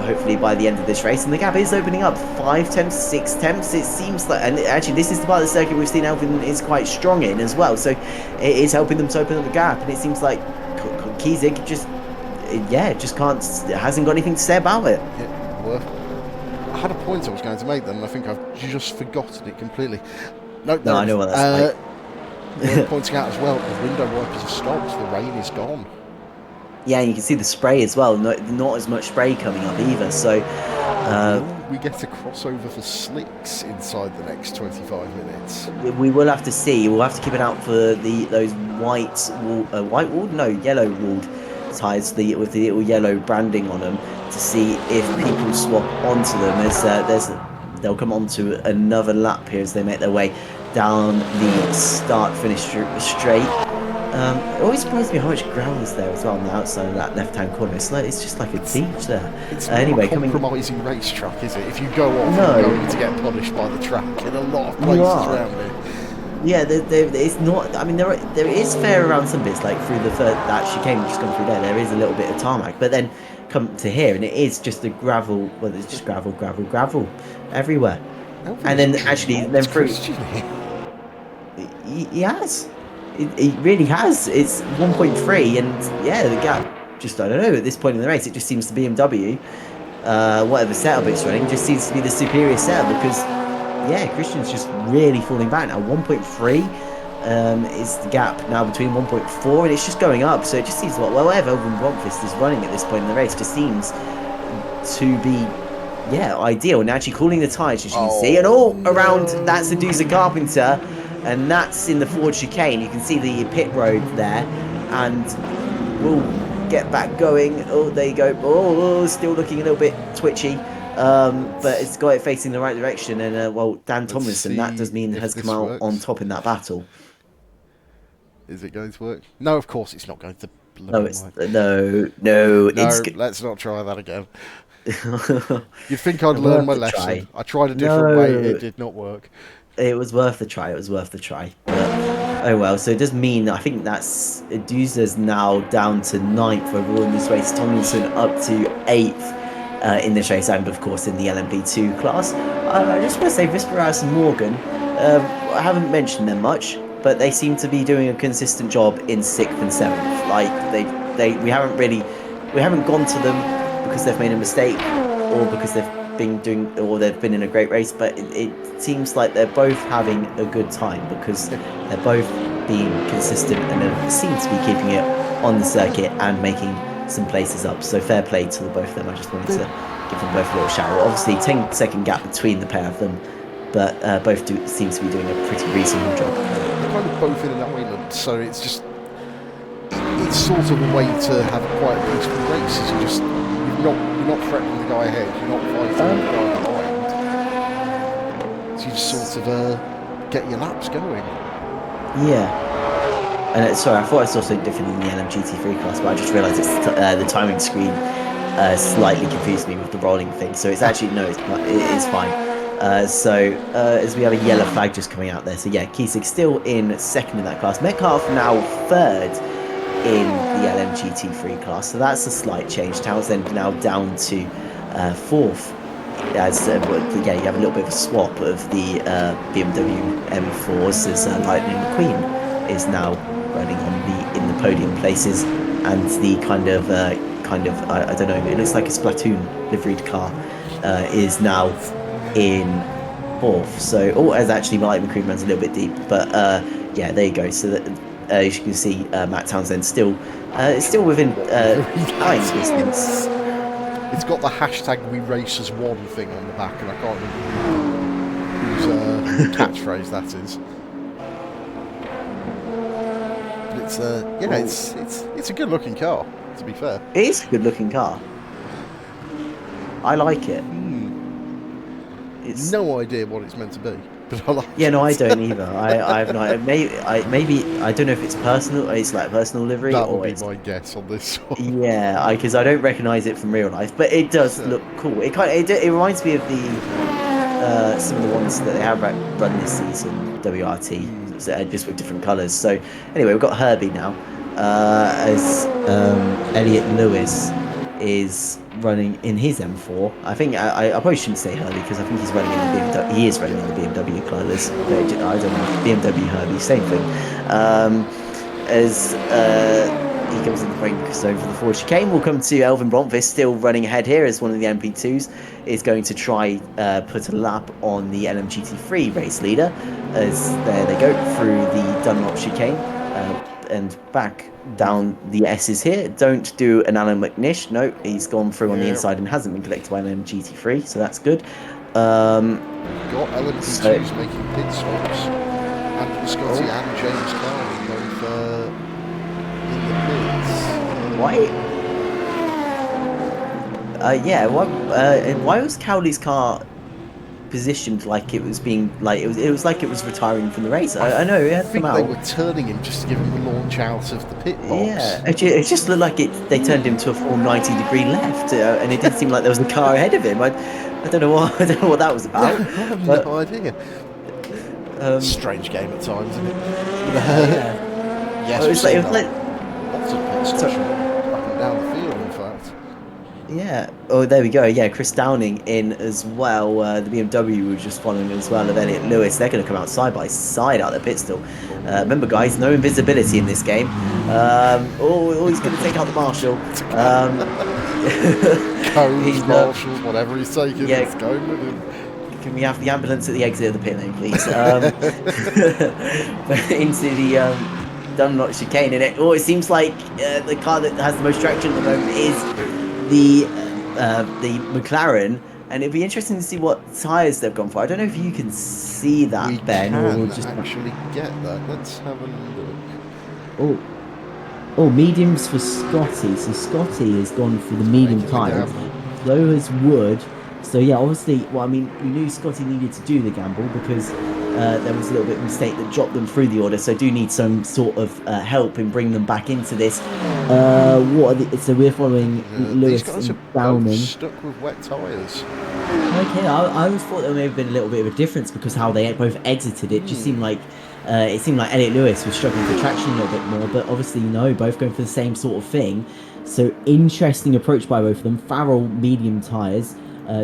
Hopefully by the end of this race, and the gap is opening up 5 tenths, 6 tenths. It seems like, and actually this is the part of the circuit we've seen Elvin is quite strong in as well, so it is helping them to open up the gap, and it seems like Kiesig just hasn't got anything to say about it. Yeah, well, I had a point I was going to make then, and I think I've just forgotten it completely. No, I know what that's like. Worth pointing out as well, the window wipers have stopped, the rain is gone. Yeah, and you can see the spray as well, not as much spray coming up either, so we get a crossover for slicks inside the next 25 minutes. We will have to see. We'll have to keep an eye out for those yellow walled tyres with the little yellow branding on them, to see if people swap onto them, as they'll come onto another lap here as they make their way down the start-finish straight. It always surprised me how much gravel is there as well on the outside of that left-hand corner. It's just like a beach there. It's not a compromising racetrack, is it? If you go off, you're going to get punished by the track in a lot of places around it. Yeah, it's not. I mean, there is fair around some bits, like through that chicane which has gone through there. There is a little bit of tarmac, but then come to here, and it is just the gravel. Well, it's just gravel everywhere. And then actually, then through. He has. It really has. It's 1.3, and yeah, the gap. Just I don't know. At this point in the race, it just seems to BMW, whatever setup it's running, just seems to be the superior setup, because. Yeah, Christian's just really falling back now. 1.3 is the gap now between 1.4, and it's just going up. So it just seems like wherever Elvin Bronfus is running at this point in the race just seems to be, ideal. And actually cooling the tyres, as you can see, and around that Seducer Carpenter, and that's in the Ford chicane. You can see the pit road there, and we'll get back going. Oh, there you go. Oh, still looking a little bit twitchy. But it's got it facing the right direction, and Dan Tomlinson, that does mean has come out on top in that battle. Is it going to work? No, of course it's not going to. No, let's not try that again. You'd think I'd learn my lesson. I tried a different way, it did not work. It was worth the try. But, oh well, so it does mean, I think that's Duza's now down to 9th overall in this race, Tomlinson up to 8th. In this race, and of course in the LMP2 class. I just want to say Visperas and Morgan, I haven't mentioned them much, but they seem to be doing a consistent job in 6th and 7th. Like we haven't gone to them because they've made a mistake, or because they've been in a great race, but it seems like they're both having a good time, because they're both being consistent and seem to be keeping it on the circuit and making some places up. So fair play to the both of them. I just wanted to give them both a little shout out. Obviously 10-second gap between the pair of them, but both seem to be doing a pretty reasonable job. They're kind of both in an island, so it's sort of a way to have quite a peaceful race. You're not threatening the guy ahead, you're not fighting the guy behind, so you just sort of get your laps going. Yeah. And sorry, I thought I saw something different in the LMGT3 class, but I just realised it's the timing screen slightly confused me with the rolling thing. So it's actually, no, it is fine. As we have a yellow flag just coming out there. So yeah, Kiesig still in 2nd in that class. Metcalf now 3rd in the LMGT3 class. So that's a slight change. Townsend now down to 4th. As you have a little bit of a swap of the BMW M4s, as Lightning McQueen is now running in the podium places, and the kind of I don't know, it looks like a Splatoon liveried car is now in 4th. So as actually Lightning McQueen runs a little bit deep, but yeah, there you go. So that as you can see, Matt Townsend still within flying distance. It's got the hashtag We Race as One thing on the back, and I can't remember whose catchphrase that is. But it's it's a good looking car, to be fair. It is a good looking car. I like it. It's no idea what it's meant to be, but I like it. Yeah, no, I don't either. I have no idea. Maybe I don't know if it's personal. It's like personal livery. That would be my guess on this one. Yeah, because I don't recognise it from real life, but it does look cool. It reminds me of the some of the ones that they have run this season, WRT, just with different colours. So anyway, we've got Herbie now, as Elliot Lewis is running in his M4. I think I probably shouldn't say Herbie because I think he's running in the BMW. He is running in the BMW colours. I don't know, BMW Herbie, same thing. As he comes in the break zone for the forward chicane, we'll come to Elvin Blomqvist, still running ahead here as one of the MP2s is going to try put a lap on the LMGT3 race leader. As there they go through the Dunlop chicane and back down the S's here. Don't do an Alan McNish. No, he's gone through on the inside and hasn't been collected by an MGT3, so that's good. Got LMP2s making pit stops. Andrew Scotty and James Carney both in the pits. Why was Cowley's car positioned like it was being it was like it was retiring from the race? I know it had I think come they out. were turning him just to give him the launch out of the pit box. Yeah, it just looked like they turned him to a full 90-degree left, and it didn't seem like there was a car ahead of him. I don't know what that was about. I have no idea. Strange game at times, isn't it? Yes, it was like lots of pit stops up and down the field, in fact. Yeah. Oh, there we go. Yeah, Chris Downing in as well. The BMW was just following as well of Elliot Lewis. They're going to come out side by side out of the pit stall. Remember, guys, no invisibility in this game. He's going to take out the marshal. Cones, marshals, whatever he's taking. Yeah, it's going with him. Can we have the ambulance at the exit of the pit lane, please? Into the Dunlop chicane, and it seems like the car that has the most traction at the moment is the McLaren, and it'd be interesting to see what tyres they've gone for. I don't know if you can see that, Ben, or we'll just actually get that. Let's have a look. Oh, mediums for Scotty. So Scotty has gone for the medium tyres. So has Wood. So yeah, obviously, well, I mean, we knew Scotty needed to do the gamble because there was a little bit of a mistake that dropped them through the order. So do need some sort of help in bringing them back into this. So we're following Lewis these guys and Downing. Stuck with wet tyres. Okay, I always thought there may have been a little bit of a difference because how they both exited. It just seemed like Elliot Lewis was struggling for traction a little bit more, but obviously no, both going for the same sort of thing. So interesting approach by both of them. Farrell medium tyres.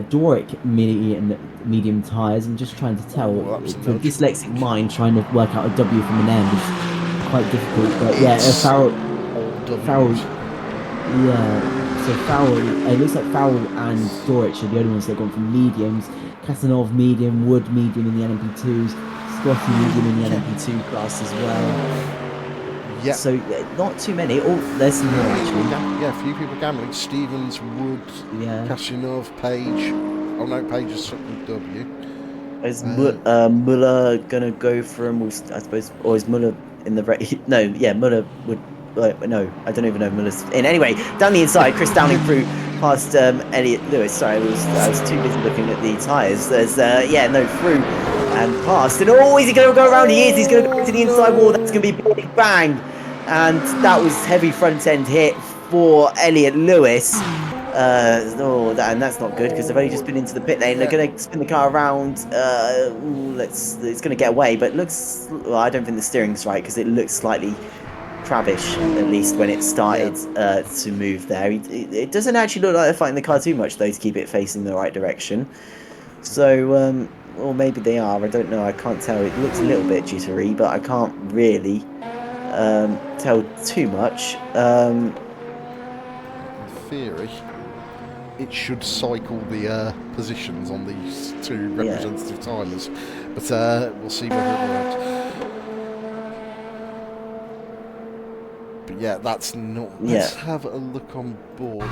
Doric medium tyres. I'm just trying to tell to a dyslexic mind trying to work out a W from an M is quite difficult. But yeah, Farrell. Yeah, so Farrell. It looks like Farrell and Doric are the only ones that have gone from mediums. Kasanov medium, Wood medium in the LMP2s, Scotty medium in the LMP2 class as well. Yeah. So not too many. Oh, there's some more actually. Yeah, a few people gambling. Stevens, Wood, Kasanov, Page. Oh no, Page is stuck with W. Is Muller gonna go for him? I suppose, or is Muller in the race? No, yeah, Muller would. No, I don't even know if Muller's in. Anyway, down the inside, Chris Downing through past Elliot Lewis. Sorry, I was too busy looking at the tyres. There's through and past. And is he going to go around? He is. He's going to go to the inside wall. That's going to be a big bang. And that was heavy front end hit for Elliot Lewis. And that's not good because they've only just been into the pit lane. They're going to spin the car around. It's going to get away, but I don't think the steering's right because it looks slightly crabbish, at least when it started to move there. It doesn't actually look like they're fighting the car too much though to keep it facing the right direction. So, or maybe they are. I don't know. I can't tell. It looks a little bit jittery, but I can't really tell too much. In theory, it should cycle the positions on these two representative timers, but we'll see whether it works. But yeah, that's not. Let's have a look on board.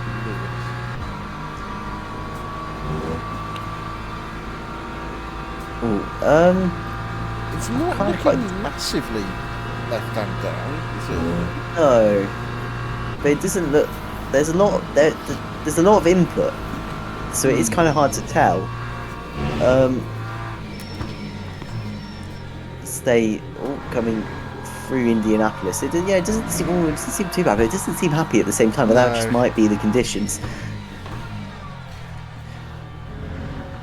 Ooh, It's not kind looking of massively left hand down, is it? no, but it doesn't look. There's a lot. There's a lot of input, so it is kind of hard to tell. Stay coming through Indianapolis. It doesn't seem too bad, but it doesn't seem happy at the same time. But that just might be the conditions.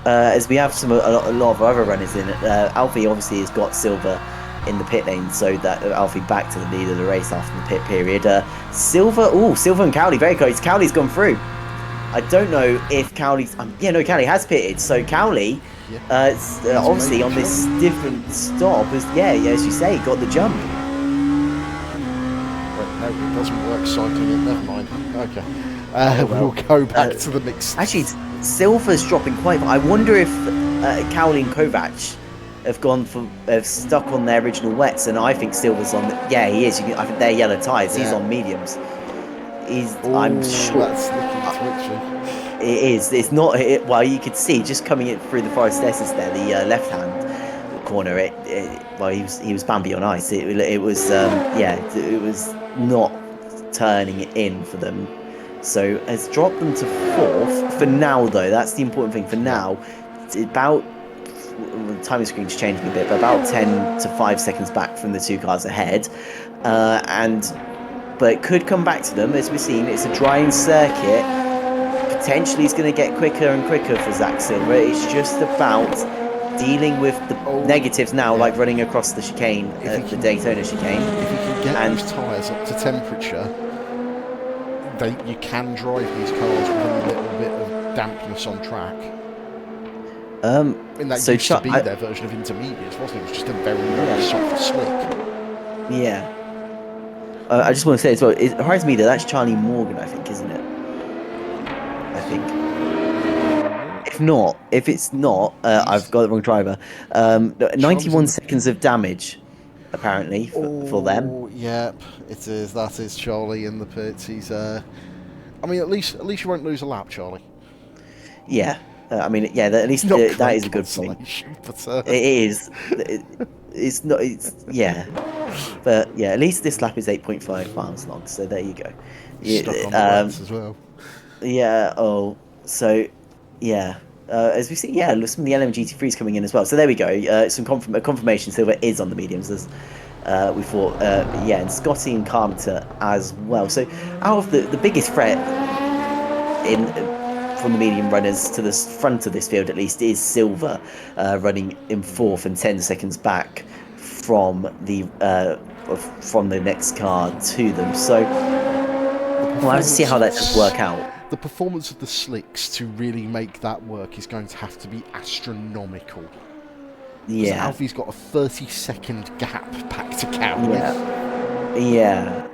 As we have a lot of other runners in, Alfie obviously has got Silver in the pit lane, so that Alfie back to the lead of the race after the pit period. Silver and Cowley very close. Cowley's gone through. I don't know if Cowley's. Cowley has pitted. So Cowley, obviously on this different stop, as you say, got the jump. No, it doesn't work cycling it. Never mind. Okay. We'll go back to the mix. Actually, Silver's dropping quite. I wonder if Cowley and Kovac have stuck on their original wets, and I think Silver's on. He is. I think they're yellow tyres. He's on mediums. I'm sure. That's looking twitchy. It is. It's not. Well, you could see just coming in through the Forest S's there, the left-hand corner. He was Bambi on ice. It was not turning it in for them. So has dropped them to 4th for now, though. That's the important thing for now. It's about the timing screen's changing a bit, but about 10 to 5 seconds back from the two cars ahead, but it could come back to them. As we've seen, it's a drying circuit. Potentially, it's going to get quicker and quicker for Zach Silver. It's just about dealing with the negatives now, like running across the chicane, the Daytona chicane. If you can get those tyres up to temperature, you can drive these cars with a little bit of dampness on track. That used to be their version of intermediates, wasn't it? It was just a very, very soft slick. Yeah. I just want to say as well, it reminds me that's Charlie Morgan, I think, isn't it? I think. If it's not, I've got the wrong driver. 91 seconds of damage, apparently, for them. Yep, it is. That is Charlie in the pits. He's. I mean, at least you won't lose a lap, Charlie. Yeah. At least that is a good point. But, it is. It's not. But yeah, at least this lap is 8.5 miles long. So there you go. Stuck on the wets as well. Yeah. As we see, some of the LMGT3s coming in as well. So there we go. Some confirmation. Silver is on the mediums as we thought. And Scotty and Carpenter as well. So out of the biggest threat from the medium runners to the front of this field, at least, is Silver, running in 4th and 10 seconds back from the next car to them. So we'll have to see how that does work out. The performance of the slicks to really make that work is going to have to be astronomical. Yeah. Alfie's got a 30-second gap back to Cowley. Yeah.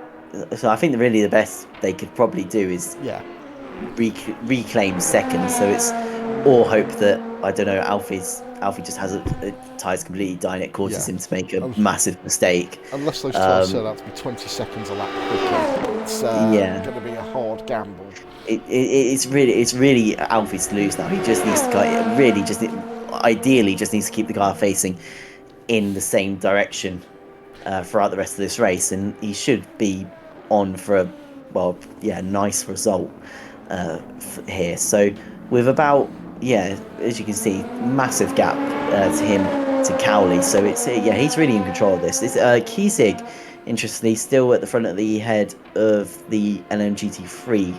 So I think really the best they could probably do is reclaim second. So it's or hope that Alfie just has a tyres completely dying. It causes him to make a massive mistake. Unless those tyres turn out to be 20 seconds a lap quicker, it's going to be a hard gamble. It's really Alfie's to lose now. He just needs to ideally just needs to keep the car facing in the same direction throughout the rest of this race, and he should be on for a nice result here. So with about as you can see, massive gap to him to Cowley. So it's he's really in control of this. It's Kiesig, interestingly, still at the front of the head of the LMGT3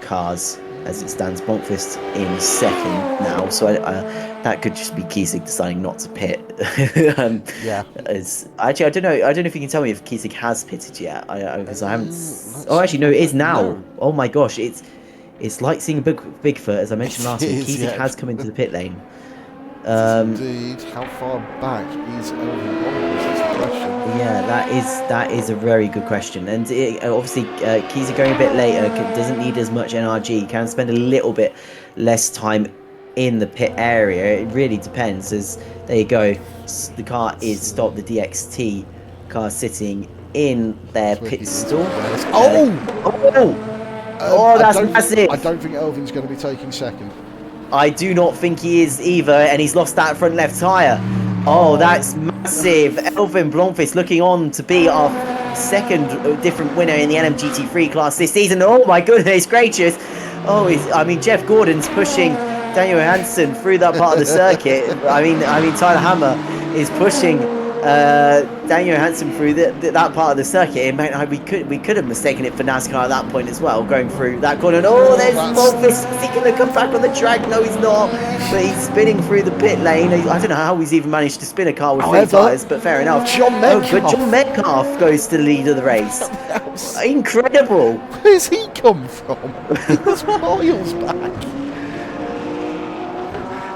cars as it stands. Blomqvist in second now, so that could just be Kiesig deciding not to pit. Actually, I don't know if you can tell me if Kiesig has pitted yet, because I haven't. It is now. No. Oh my gosh, it's like seeing a Bigfoot, as I mentioned last week. Kiesig has come into the pit lane. Indeed. How far back is Elvin Blomqvist? That's the question. Yeah, that is a very good question. And obviously, Kiesig going a bit later, doesn't need as much NRG, can spend a little bit less time in the pit area. It really depends. As there you go, the car is stopped. The DXT car sitting in their pit stall. That's massive. I don't think Elvin's going to be taking second. I do not think he is either, and he's lost that front left tyre. Oh, that's massive. Elvin Blomqvist looking on to be our second different winner in the LMGT3 class this season. Oh my goodness gracious. Oh, I mean, Jeff Gordon's pushing Daniel Johansson through that part of the circuit. I mean, Tyler Hammer is pushing Daniel Johansson through that part of the circuit. It meant we could have mistaken it for NASCAR at that point as well, going through that corner. And, oh, there's Blomqvist. Is he going to come back on the track? No, he's not. But he's spinning through the pit lane. I don't know how he's even managed to spin a car with 3 tyres, but fair enough. John Metcalf. But John Metcalf goes to the lead of the race. Incredible. Where's he come from? He was miles back.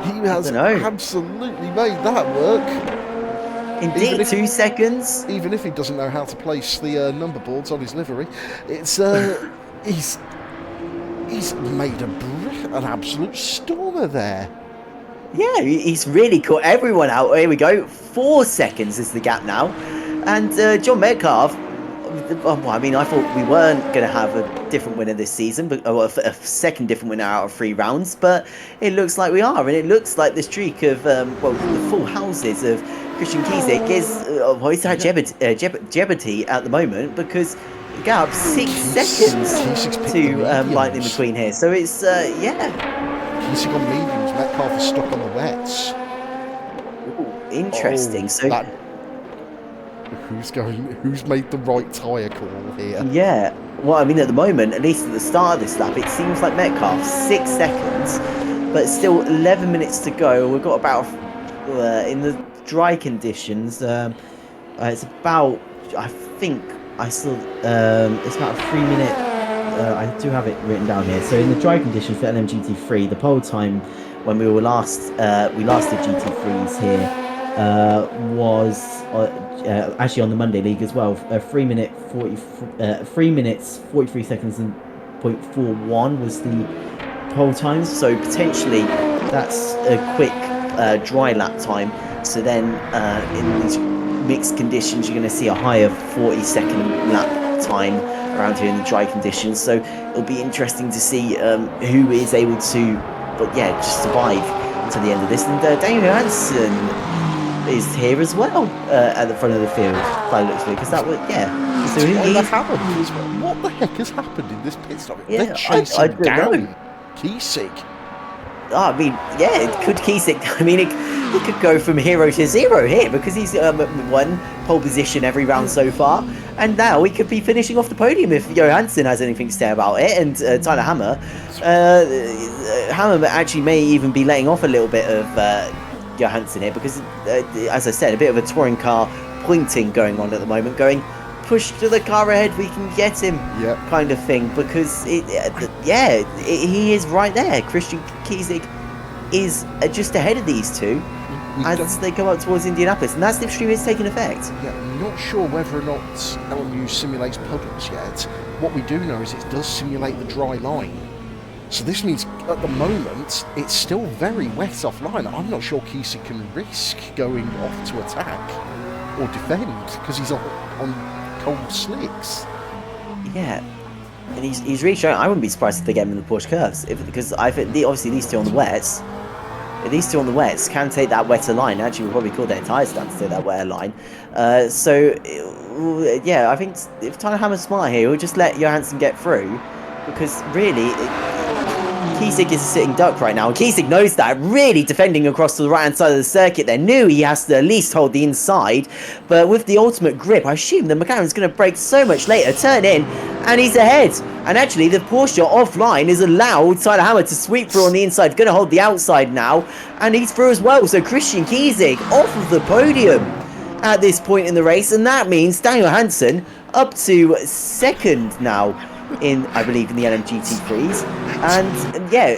He has absolutely made that work. Indeed, 2 seconds. Even if he doesn't know how to place the number boards on his livery, it's he's made an absolute stormer there. Yeah, he's really caught everyone out. Here we go. 4 seconds is the gap now, and John Metcalf. Well, I mean, I thought we weren't going to have a different winner this season, but a second different winner out of 3 rounds. But it looks like we are, and it looks like the streak of the full houses of Christian Kiesig is he's at jeopardy at the moment, because the gap 6 seconds to Lightning McQueen here. So it's yeah. Kiesig on mediums, Metcalf is stuck on the wets. Ooh, interesting. Who's made the right tyre call here? Yeah, well, I mean, at the moment, at least at the start of this lap, it seems like Metcalf 6 seconds, but still 11 minutes to go. We've got about in the dry conditions. It's about, I think I still it's about a 3-minute. I do have it written down here. So in the dry conditions for LMGT3, the pole time when we last did GT3s here was actually on the Monday League as well. 3 minutes 43 seconds and 0.41 was the pole time. So potentially that's a quick dry lap time. So then in these mixed conditions, you're going to see a higher 40-second lap time around here in the dry conditions. So it'll be interesting to see who is able to, just survive to the end of this. And Daniel Johansson is here as well at the front of the field, by the looks of it, because that was, So what the heck has happened in this pit stop? Yeah, they're chasing down Kiesig. I mean, could Kiesig, I mean, it could go from hero to zero here, because he's won pole position every round so far, and now he could be finishing off the podium if Johansson has anything to say about it, and Tyler Hammer. Hammer actually may even be letting off a little bit of Johansson here, because as I said, a bit of a touring car pointing going on at the moment, going push to the car ahead, we can get him, kind of thing, because he is right there. Christian Kiesig is just ahead of these two as they go up towards Indianapolis, and that slipstream is taking effect. I'm not sure whether or not LMU simulates puddles yet. What we do know is it does simulate the dry line. So this means, at the moment, it's still very wet offline. I'm not sure Kiesig can risk going off to attack or defend, because he's on cold slicks. Yeah, and he's really showing. I wouldn't be surprised if they get him in the Porsche curves, because I think obviously these two on the wets can take that wetter line. Actually, we'll probably call their tyres down to take that wetter line. I think if Tyler Hammer's smart here, he'll just let Johansson get through, because really Kiesig is a sitting duck right now. Kiesig knows that, really defending across to the right-hand side of the circuit there. Knew he has to at least hold the inside, but with the ultimate grip, I assume the McLaren's going to brake so much later, turn in, and he's ahead. And actually, the Porsche offline is allowed Tyler Hammer to sweep through on the inside, going to hold the outside now, and he's through as well. So Christian Kiesig off of the podium at this point in the race, and that means Daniel Johansson up to second now in, I believe, in the LMGT3s, and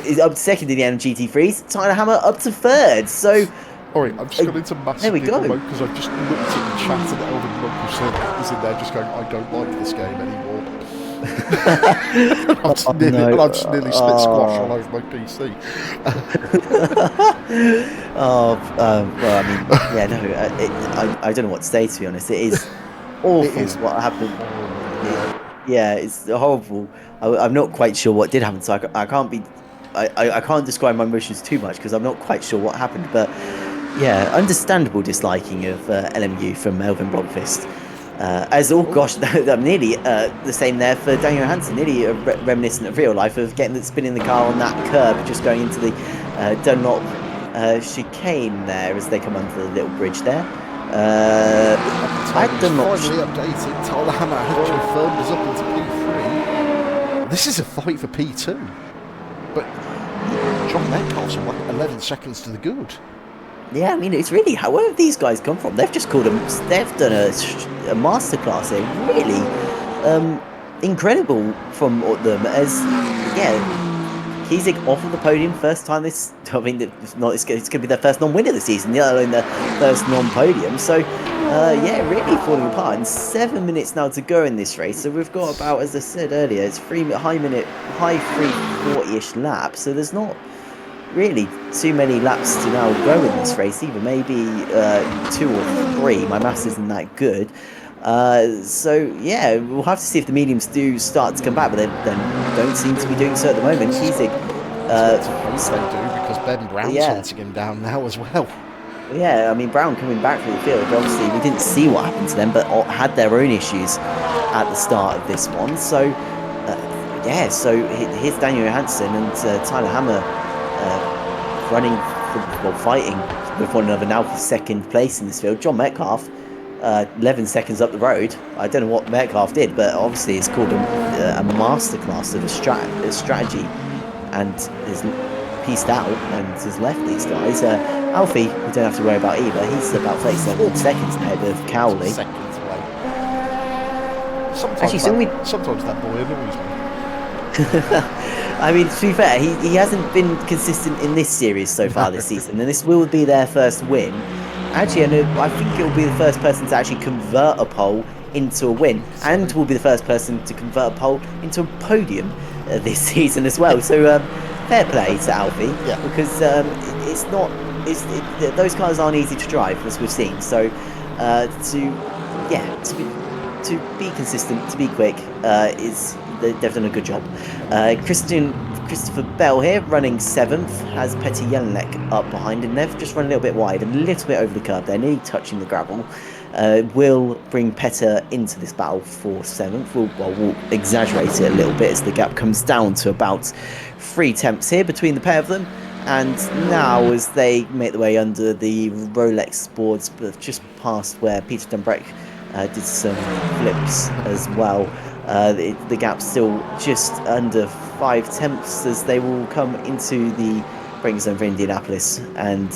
is up to second in the LMGT3s. Tyler Hammer up to third. So, alright, I've just got into massive giggle mode because I've just looked at the chat and Elvin Blomqvist is in there just going, I don't like this game anymore. I've just nearly split squash all over my PC. I don't know what to say, to be honest. It is awful what happened. Yeah, it's horrible. I'm not quite sure what did happen, so I can't be I can't describe my emotions too much because I'm not quite sure what happened, but yeah, understandable disliking of LMU from Melvin Blomqvist. Gosh, I'm nearly the same there for Daniel Johansson, nearly reminiscent of real life of getting spinning the car on that curb, just going into the Dunlop chicane there as they come under the little bridge there. Finally updated. Tyler Hammer actually firmed us up into P3. This is a fight for P2, but John Metcalf's 11 seconds to the good. Yeah, I mean, it's really where have these guys come from? They've just called them. They've done a masterclass here. Really incredible from them. As Kiesig off of the podium first time this. I mean, it's going to be their first non-winner this season. The other in their first non-podium. So really falling apart. And 7 minutes now to go in this race. So we've got about, as I said earlier, it's high 3:40-ish laps. So there's not really too many laps to now go in this race either, maybe 2 or 3. My maths isn't that good, so yeah, we'll have to see if the mediums do start to come back, but they don't seem to be doing so at the moment. Kiesig, they do, because Ben Brown's hunting him down now as well. Yeah, I mean, Brown coming back from the field, obviously we didn't see what happened to them, but had their own issues at the start of this one. So so here's Daniel Johansson and Tyler Hammer fighting with one another now for second place in this field. John Metcalf, 11 seconds up the road. I don't know what Metcalf did, but obviously it's called a masterclass of a strategy, and has pieced out and has left these guys. Alfie, we don't have to worry about either. He's about 37 seconds ahead of Cowley. Seconds away. Sometimes that boy annoys me. I mean, to be fair, he hasn't been consistent in this series so far this season, and this will be their first win. Actually, I think it will be the first person to actually convert a pole into a win, and will be the first person to convert a pole into a podium this season as well. So fair play to Alfie, because those cars aren't easy to drive, as we've seen. So to be consistent, to be quick, they've done a good job. Christopher Bell here, running 7th, has Petty Jelinek up behind him. They've just run a little bit wide, a little bit over the curb there, nearly touching the gravel. Will bring Petter into this battle for 7th. We'll exaggerate it a little bit as the gap comes down to about 3 tenths here between the pair of them. And now, as they make their way under the Rolex boards, but just past where Peter Dunbreck did some flips as well, the gap's still just under 5 tenths as they will come into the braking zone for Indianapolis and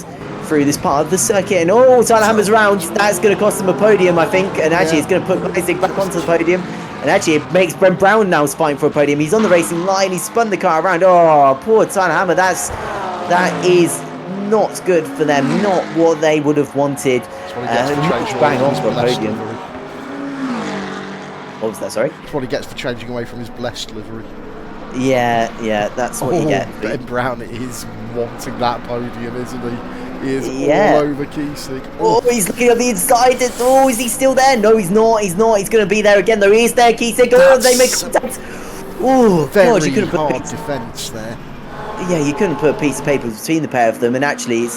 through this part of the circuit. And Tyler Hammer's around. That's going to cost them a podium, I think. And actually, it's going to put Isaac back onto the podium. And actually, it makes Brent Brown now fighting for a podium. He's on the racing line. He spun the car around. Oh, poor Tyler Hammer. That is not good for them. Not what they would have wanted. Bang on for a podium. What was that, sorry? That's what he gets for changing away from his blessed livery. Yeah, that's what you get. Ben Brown is wanting that podium, isn't he? He is all over Kiesig. Oh, he's looking at the inside. Is he still there? No, he's not. He's going to be there again, though. He is there, Kiesig. They make contact. Oh, God, you couldn't put defence there. Yeah, you couldn't put a piece of paper between the pair of them, and actually,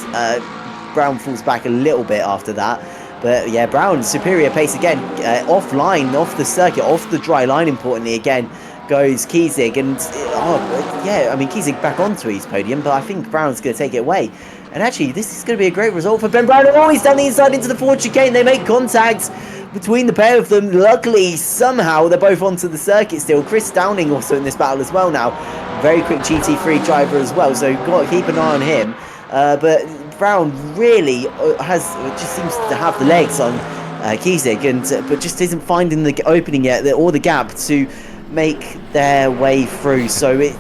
Brown falls back a little bit after that. But yeah, Brown, superior pace again, offline, off the circuit, off the dry line, importantly, again, goes Kiesig. And, Kiesig back onto his podium, but I think Brown's going to take it away. And actually, this is going to be a great result for Ben Brown. Oh, he's down the inside into the forward chicane. They make contact between the pair of them. Luckily, somehow, they're both onto the circuit still. Chris Downing also in this battle as well now. Very quick GT3 driver as well, so got to keep an eye on him. But Brown really just seems to have the legs on Kiesig, but just isn't finding the opening yet, or the gap to make their way through. So is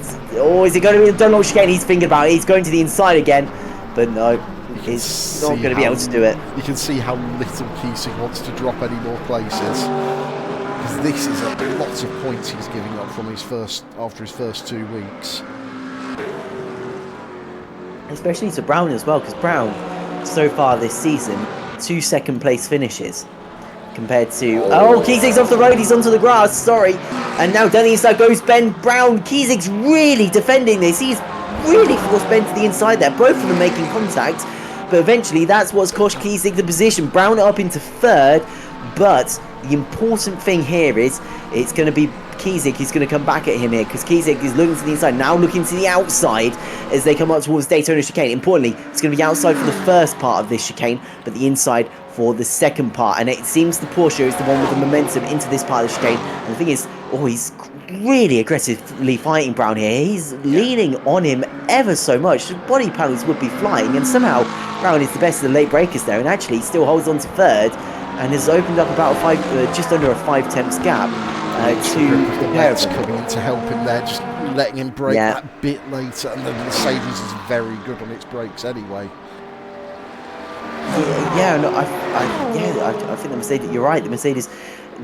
it going to be a Dunlop chicane? He's thinking about it. He's going to the inside again, but no, he's not going to be able to do it. You can see how little Kiesig wants to drop any more places. Because this is lots of points he's giving up from after his first 2 weeks. Especially to Brown as well, because Brown, so far this season, 2 second-place finishes. Compared to... Oh, Kiesig's off the road, he's onto the grass, sorry. And now down the inside goes Ben Brown. Kiesig's really defending this. He's really forced Ben to the inside there. Both of them making contact, but eventually that's what's cost Kiesig the position. Brown up into third, but the important thing here is it's going to be Kiesig. He's going to come back at him here because Kiesig is looking to the inside, now looking to the outside as they come up towards Daytona chicane. Importantly, it's going to be outside for the first part of this chicane, but the inside for the second part. And it seems the Porsche is the one with the momentum into this part of the chicane. And the thing is, he's really aggressively fighting Brown here. He's leaning on him ever so much. The body panels would be flying, and somehow Brown is the best of the late breakers there, and actually still holds on to third and has opened up about just under a 5/10 gap to the pair of them. Coming in to help him there, just letting him brake that bit later, and the Mercedes is very good on its brakes anyway. I think the Mercedes, you're right, the Mercedes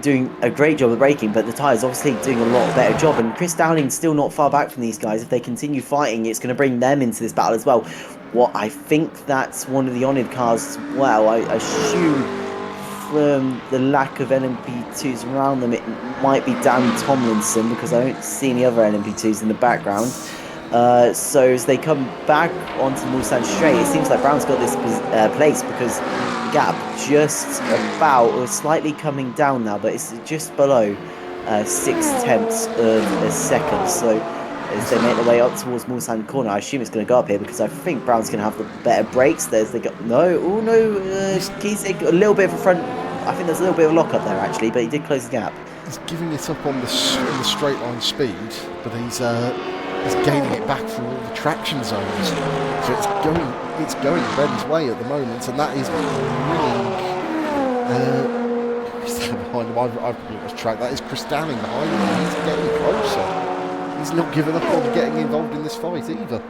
doing a great job of braking, but the tyres obviously doing a lot better job, and Chris Downing's still not far back from these guys. If they continue fighting, it's going to bring them into this battle as well. What I think that's one of the oNiD cars as well. I assume from the lack of LMP2s around them, it might be Dan Tomlinson, because I don't see any other LMP2s in the background. So as they come back onto the Mulsanne straight, it seems like Brown's got this place, because the gap just about, or slightly coming down now, but it's just below 6/10 of a second. So as they make their way up towards Mulsanne corner, I assume it's going to go up here, because I think Brown's going to have the better brakes. There's the Kiesig, a little bit of a front. I think there's a little bit of a lock up there actually, but he did close the gap. He's giving it up on the straight line speed, but he's gaining it back through all the traction zones. So it's going Ben's way at the moment, and that is really who's that behind him? I've lost track. That is Chris Downing behind him. He's getting closer. He's not giving up on getting involved in this fight either.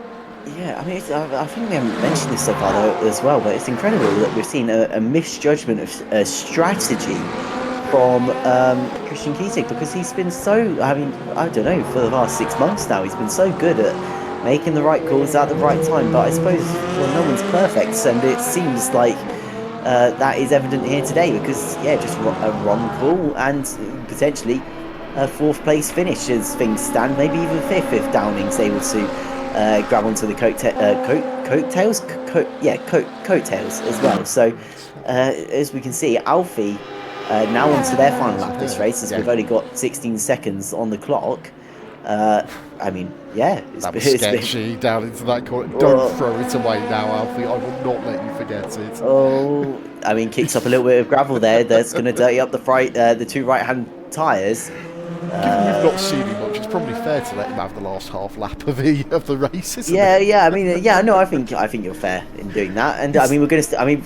Yeah, I mean, I think we haven't mentioned this so far though as well, but it's incredible that we've seen a misjudgment of strategy from Christian Kiesig, because he's been so, I mean, I don't know, for the last 6 months now, he's been so good at making the right calls at the right time, but I suppose no one's perfect, and it seems like that is evident here today, because, just a wrong call, and potentially a 4th place finish as things stand, maybe even 5th if Downing's able to grab onto the coattails as well. So as we can see, Alfie now onto their final lap of this race, as we've only got 16 seconds on the clock. I mean, that was sketchy down into that corner. Don't throw it away now, Alfie. I will not let you forget it. I mean, kicks up a little bit of gravel there. That's going to dirty up the two right-hand tyres. Given you've not seen him much, it's probably fair to let him have the last half lap of the race, isn't it? I mean, I think you're fair in doing that. And I mean,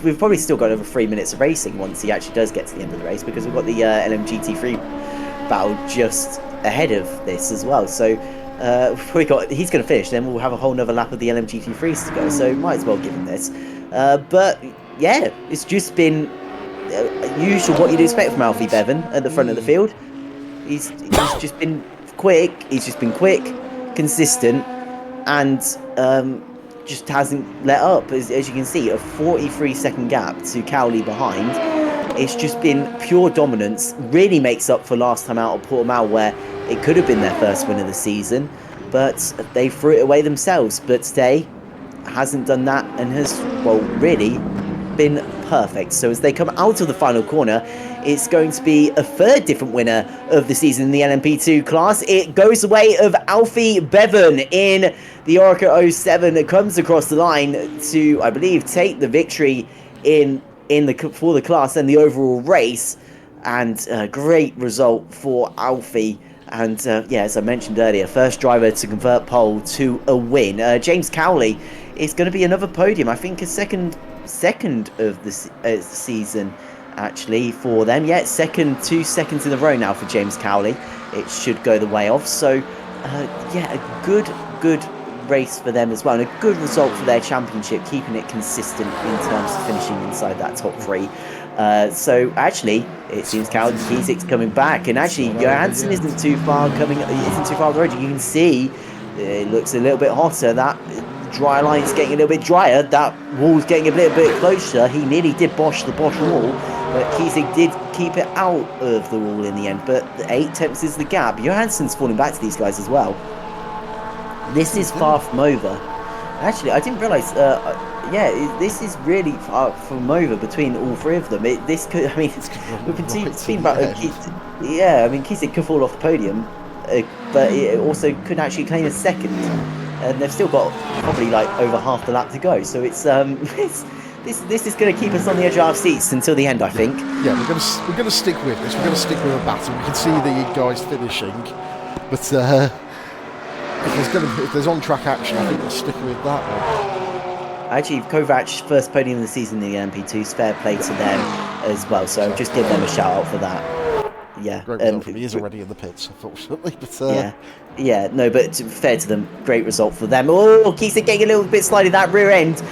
we've probably still got over 3 minutes of racing once he actually does get to the end of the race, because we've got the LMGT3 battle just ahead of this as well. So he's going to finish, then we'll have a whole nother lap of the LMGT3s to go. So might as well give him this. But it's just been usual what you'd expect from Alfie Bevan at the front of the field. He's just been quick. He's just been quick, consistent, and just hasn't let up. As you can see, a 43-second gap to Cowley behind. It's just been pure dominance. Really makes up for last time out at Portimao, where it could have been their first win of the season, but they threw it away themselves. But today hasn't done that, and has, really been perfect. So as they come out of the final corner, it's going to be a third different winner of the season in the LMP2 class. It goes the way of Alfie Bevan in the Oreca 07. It comes across the line to, I believe, take the victory for the class and the overall race. And a great result for Alfie. And as I mentioned earlier, first driver to convert pole to a win. James Cowley is going to be another podium. I think a second of the season actually for them. 2 seconds in a row now for James Cowley. It should go the way of. So a good race for them as well, and a good result for their championship, keeping it consistent in terms of finishing inside that top 3. So actually, it seems Kiesig's coming back, and actually Johansson isn't too far on the road. You can see it looks a little bit hotter. That dry line's getting a little bit drier. That wall's getting a little bit closer. He nearly did bosh the Bosch wall, but Kiesig did keep it out of the wall in the end. But 8 tenths is the gap. Johansson's falling back to these guys as well. This is far from over. Actually, I didn't realise. This is really far from over between all three of them. This could, I mean, we've been Right to speaking the about. end. Yeah, I mean, Kisik could fall off the podium, but it also could actually claim a second, and they've still got probably like over half the lap to go. So it's this is going to keep us on the edge of our seats until the end, I think. Yeah, we're gonna stick with this. We're gonna stick with a battle. We can see the guys finishing, but if there's on-track action, I think we'll stick with that one. Actually, Kovac first podium of the season in the LMP2's fair play to them as well. So just give them a shout out for that. Yeah, Great result from me. He is already in the pits, unfortunately. But no, but fair to them, great result for them. Oh, Kisik getting a little bit slidey. That rear end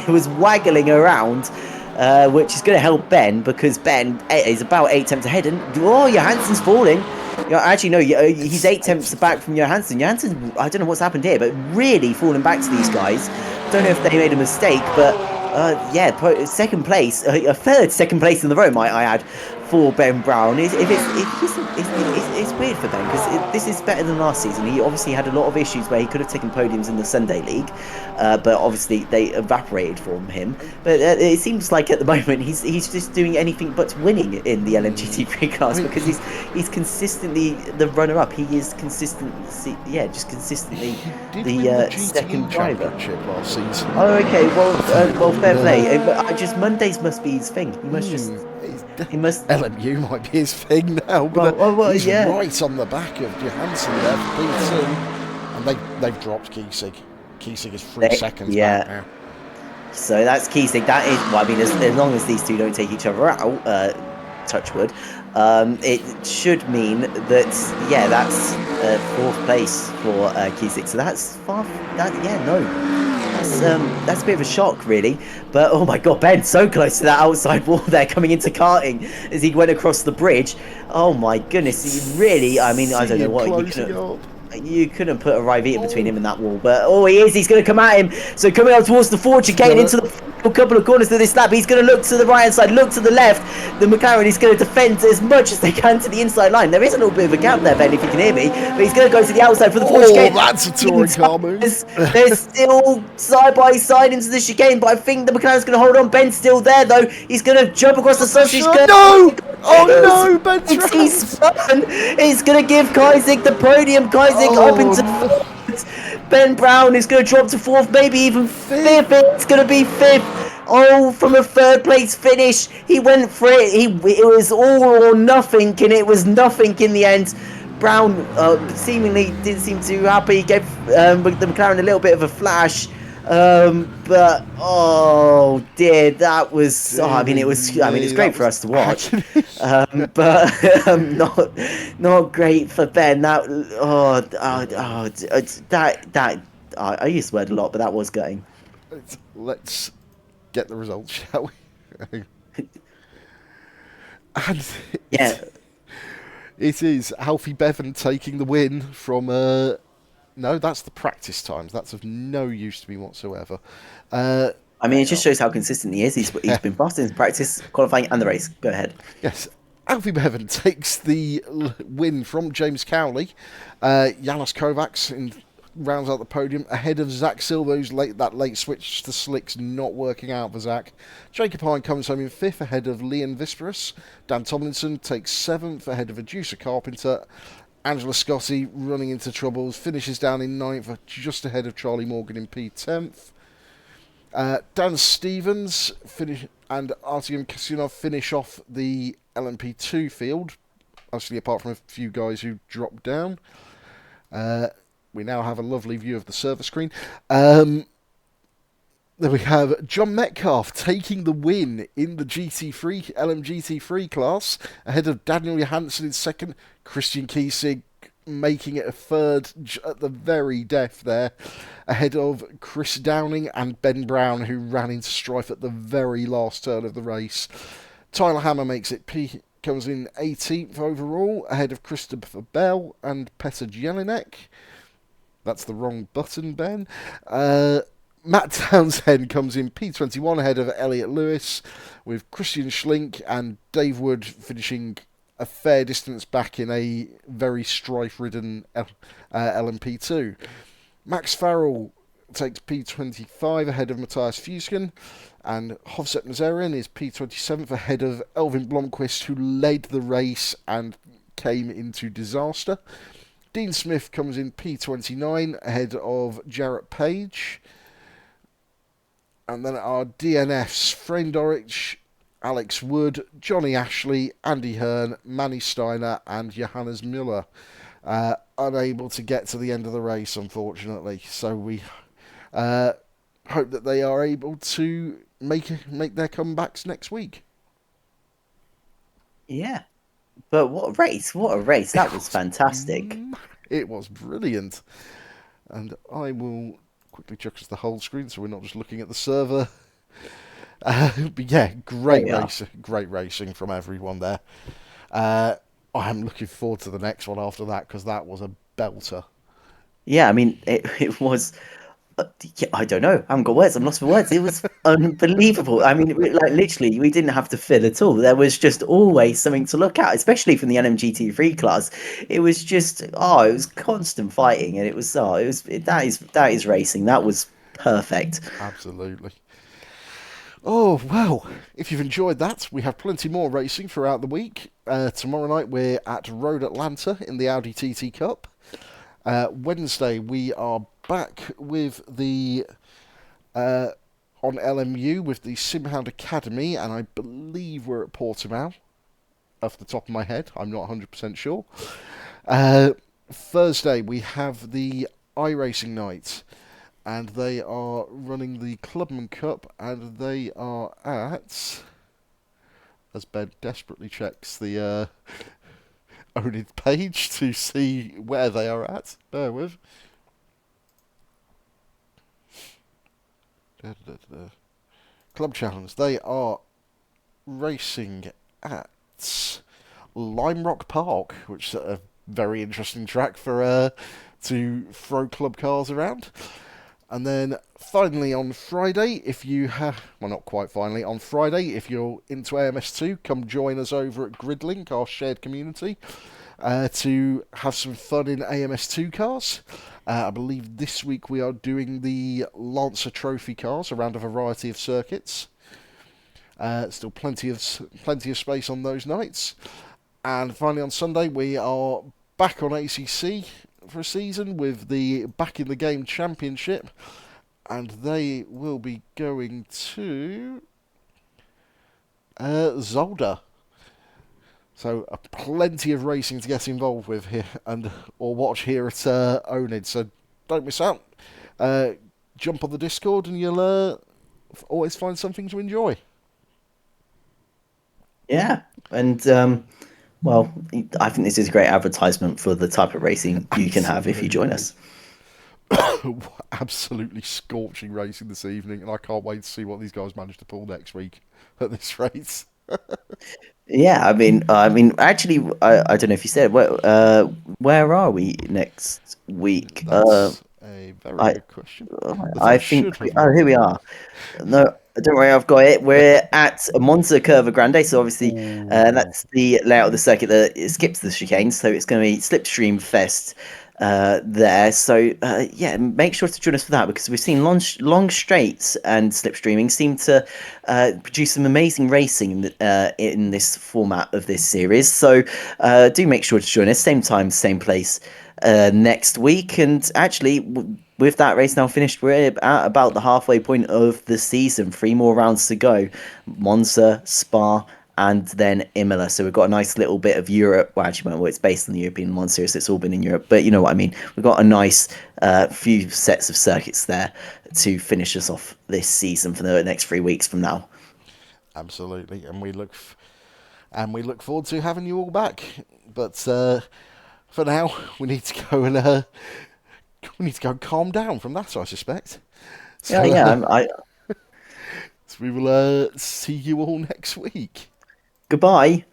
was waggling around, which is going to help Ben because Ben is about 8 tenths ahead. And Johansson's falling. Actually, no, he's 8 tenths back from Johansson. Johansson, I don't know what's happened here, but really falling back to these guys. Don't know if they made a mistake, but second place, a third second place in the row, might I add, for Ben Brown. It's weird for Ben because this is better than last season. He obviously had a lot of issues where he could have taken podiums in the Sunday League, but obviously they evaporated from him. But it seems like at the moment he's just doing anything but winning in the LMGT3 class because he's consistently the runner-up. He is consistently the second driver. Last season. Oh, okay. Well, fair play. Just Mondays must be his thing. He must just. He must. LMU might be his thing now, but he's right on the back of Johansson there for P2, and they've dropped Kisik. Kisik is 3 seconds back now. So that's Kisik. That is. Well, I mean, as long as these two don't take each other out, touchwood, it should mean that that's 4th place for Kisik. So that's far. That's a bit of a shock, really. But oh my God, Ben, so close to that outside wall there, coming into karting as he went across the bridge. Oh my goodness, he really. I mean, I don't know what you couldn't put a Rivita between him and that wall, but he's going to come at him. So coming up towards the forge, getting into the couple of corners of this lap, he's going to look to the right hand side, look to the left. The McLaren is going to defend as much as they can to the inside line. There is a little bit of a gap there, Ben, if you can hear me, but he's going to go to the outside for the forge chicane. That's a touring car move. They're still side by side into the chicane, but I think the McLaren's going to hold on. Ben's still there though. He's going to jump across the sausage. No! Oh no, Ben's He's going to give Kisik the podium. Kisik up into 4th. Ben Brown is going to drop to 4th, maybe even 5th. It's going to be 5th. Oh, from a 3rd place finish, he went for it. It was all or nothing, and it was nothing in the end. Brown seemingly didn't seem too happy. Gave the McLaren a little bit of a flash. But oh dear, that was. It was great for us to watch. But not great for Ben. I use the word a lot, but that was gutting. Let's get the results, shall we? And it is Alfie Bevan taking the win from. No, that's the practice times. That's of no use to me whatsoever. It just shows how consistent he is. He's been fast in practice, qualifying, and the race. Go ahead. Yes. Alfie Bevan takes the win from James Cowley. Janos Kovacs rounds out the podium ahead of Zach Silva, who's that late switch to slicks not working out for Zach. Jacob Hine comes home in 5th ahead of Leon Visperus. Dan Tomlinson takes 7th ahead of Adusa Carpenter. Angela Scotti running into troubles, finishes down in 9th, just ahead of Charlie Morgan in P10th. Dan Stevens and Artyom Kasunov finish off the LMP2 field, obviously apart from a few guys who dropped down. We now have a lovely view of the server screen. Then we have John Metcalf taking the win in the GT3 LMGT3 class ahead of Daniel Johansson in 2nd, Christian Kisik making it a 3rd at the very death there, ahead of Chris Downing and Ben Brown, who ran into strife at the very last turn of the race. Tyler Hammer makes it comes in 18th overall, ahead of Christopher Bell and Petr Jelinek. That's the wrong button, Ben. Matt Townsend comes in P21 ahead of Elliot Lewis, with Christian Schlink and Dave Wood finishing a fair distance back in a very strife-ridden LMP2. Max Farrell takes P25 ahead of Matthias Fusken, and Hovset Nazarian is P27th ahead of Elvin Blomqvist, who led the race and came into disaster. Dean Smith comes in P29 ahead of Jarrett Page. And then our DNFs, Frame Dorich, Alex Wood, Johnny Ashley, Andy Hearn, Manny Steiner and Johannes Müller. Unable to get to the end of the race, unfortunately. So we hope that they are able to make their comebacks next week. Yeah. But what a race. What a race. That was fantastic. It was brilliant. And I will quickly check the whole screen so we're not just looking at the server. But yeah, great racing from everyone there. I am looking forward to the next one after that, because that was a belter. Yeah, I mean, it was... I don't know. I haven't got words. I'm lost for words. It was unbelievable. I mean, like literally, we didn't have to fill at all. There was just always something to look at, especially from the NMGT3 class. It was just, it was constant fighting, and that is racing. That was perfect. Absolutely. Oh, well, if you've enjoyed that, we have plenty more racing throughout the week. Tomorrow night, we're at Road Atlanta in the Audi TT Cup. Wednesday, we are back with the on LMU with the SimHound Academy, and I believe we're at Portimao, off the top of my head. I'm not 100% sure. Thursday, we have the iRacing night, and they are running the Clubman Cup, and they are at, as Ben desperately checks the oNiD page to see where they are at. Bear with. Club Challenge. They are racing at Lime Rock Park, which is a very interesting track for to throw club cars around. And then finally on Friday, if you have... Well, not quite finally. On Friday, if you're into AMS2, come join us over at GridLink, our shared community, to have some fun in AMS2 cars. I believe this week we are doing the Lancer Trophy cars around a variety of circuits. Still plenty of space on those nights. And finally on Sunday we are back on ACC for a season with the Back in the Game Championship, and they will be going to Zolder. So plenty of racing to get involved with here or watch here at oNiD. So don't miss out. Jump on the Discord and you'll always find something to enjoy. Yeah, and well, I think this is a great advertisement for the type of racing you can have if you join us. Absolutely scorching racing this evening, and I can't wait to see what these guys manage to pull next week at this race. Yeah, I mean, actually, I don't know if you said where are we next week? That's a very good question. I think here we are. No, don't worry, I've got it. We're at Monza Curva Grande, so obviously that's the layout of the circuit that it skips the chicanes, so it's going to be Slipstream Fest there. So yeah, make sure to join us for that, because we've seen long straights and slipstreaming seem to produce some amazing racing in this format of this series. So do make sure to join us, same time, same place next week. And actually, with that race now finished, we're at about the halfway point of the season. 3 more rounds to go: Monza, Spa, and then Imola. So we've got a nice little bit of Europe. Well, actually, well, it's based on the European Le Mans series, so it's all been in Europe. But you know what I mean. We've got a nice few sets of circuits there to finish us off this season for the next 3 weeks from now. Absolutely, and we look forward to having you all back. But for now, we need to go and calm down from that, I suspect. So, so we will see you all next week. Goodbye.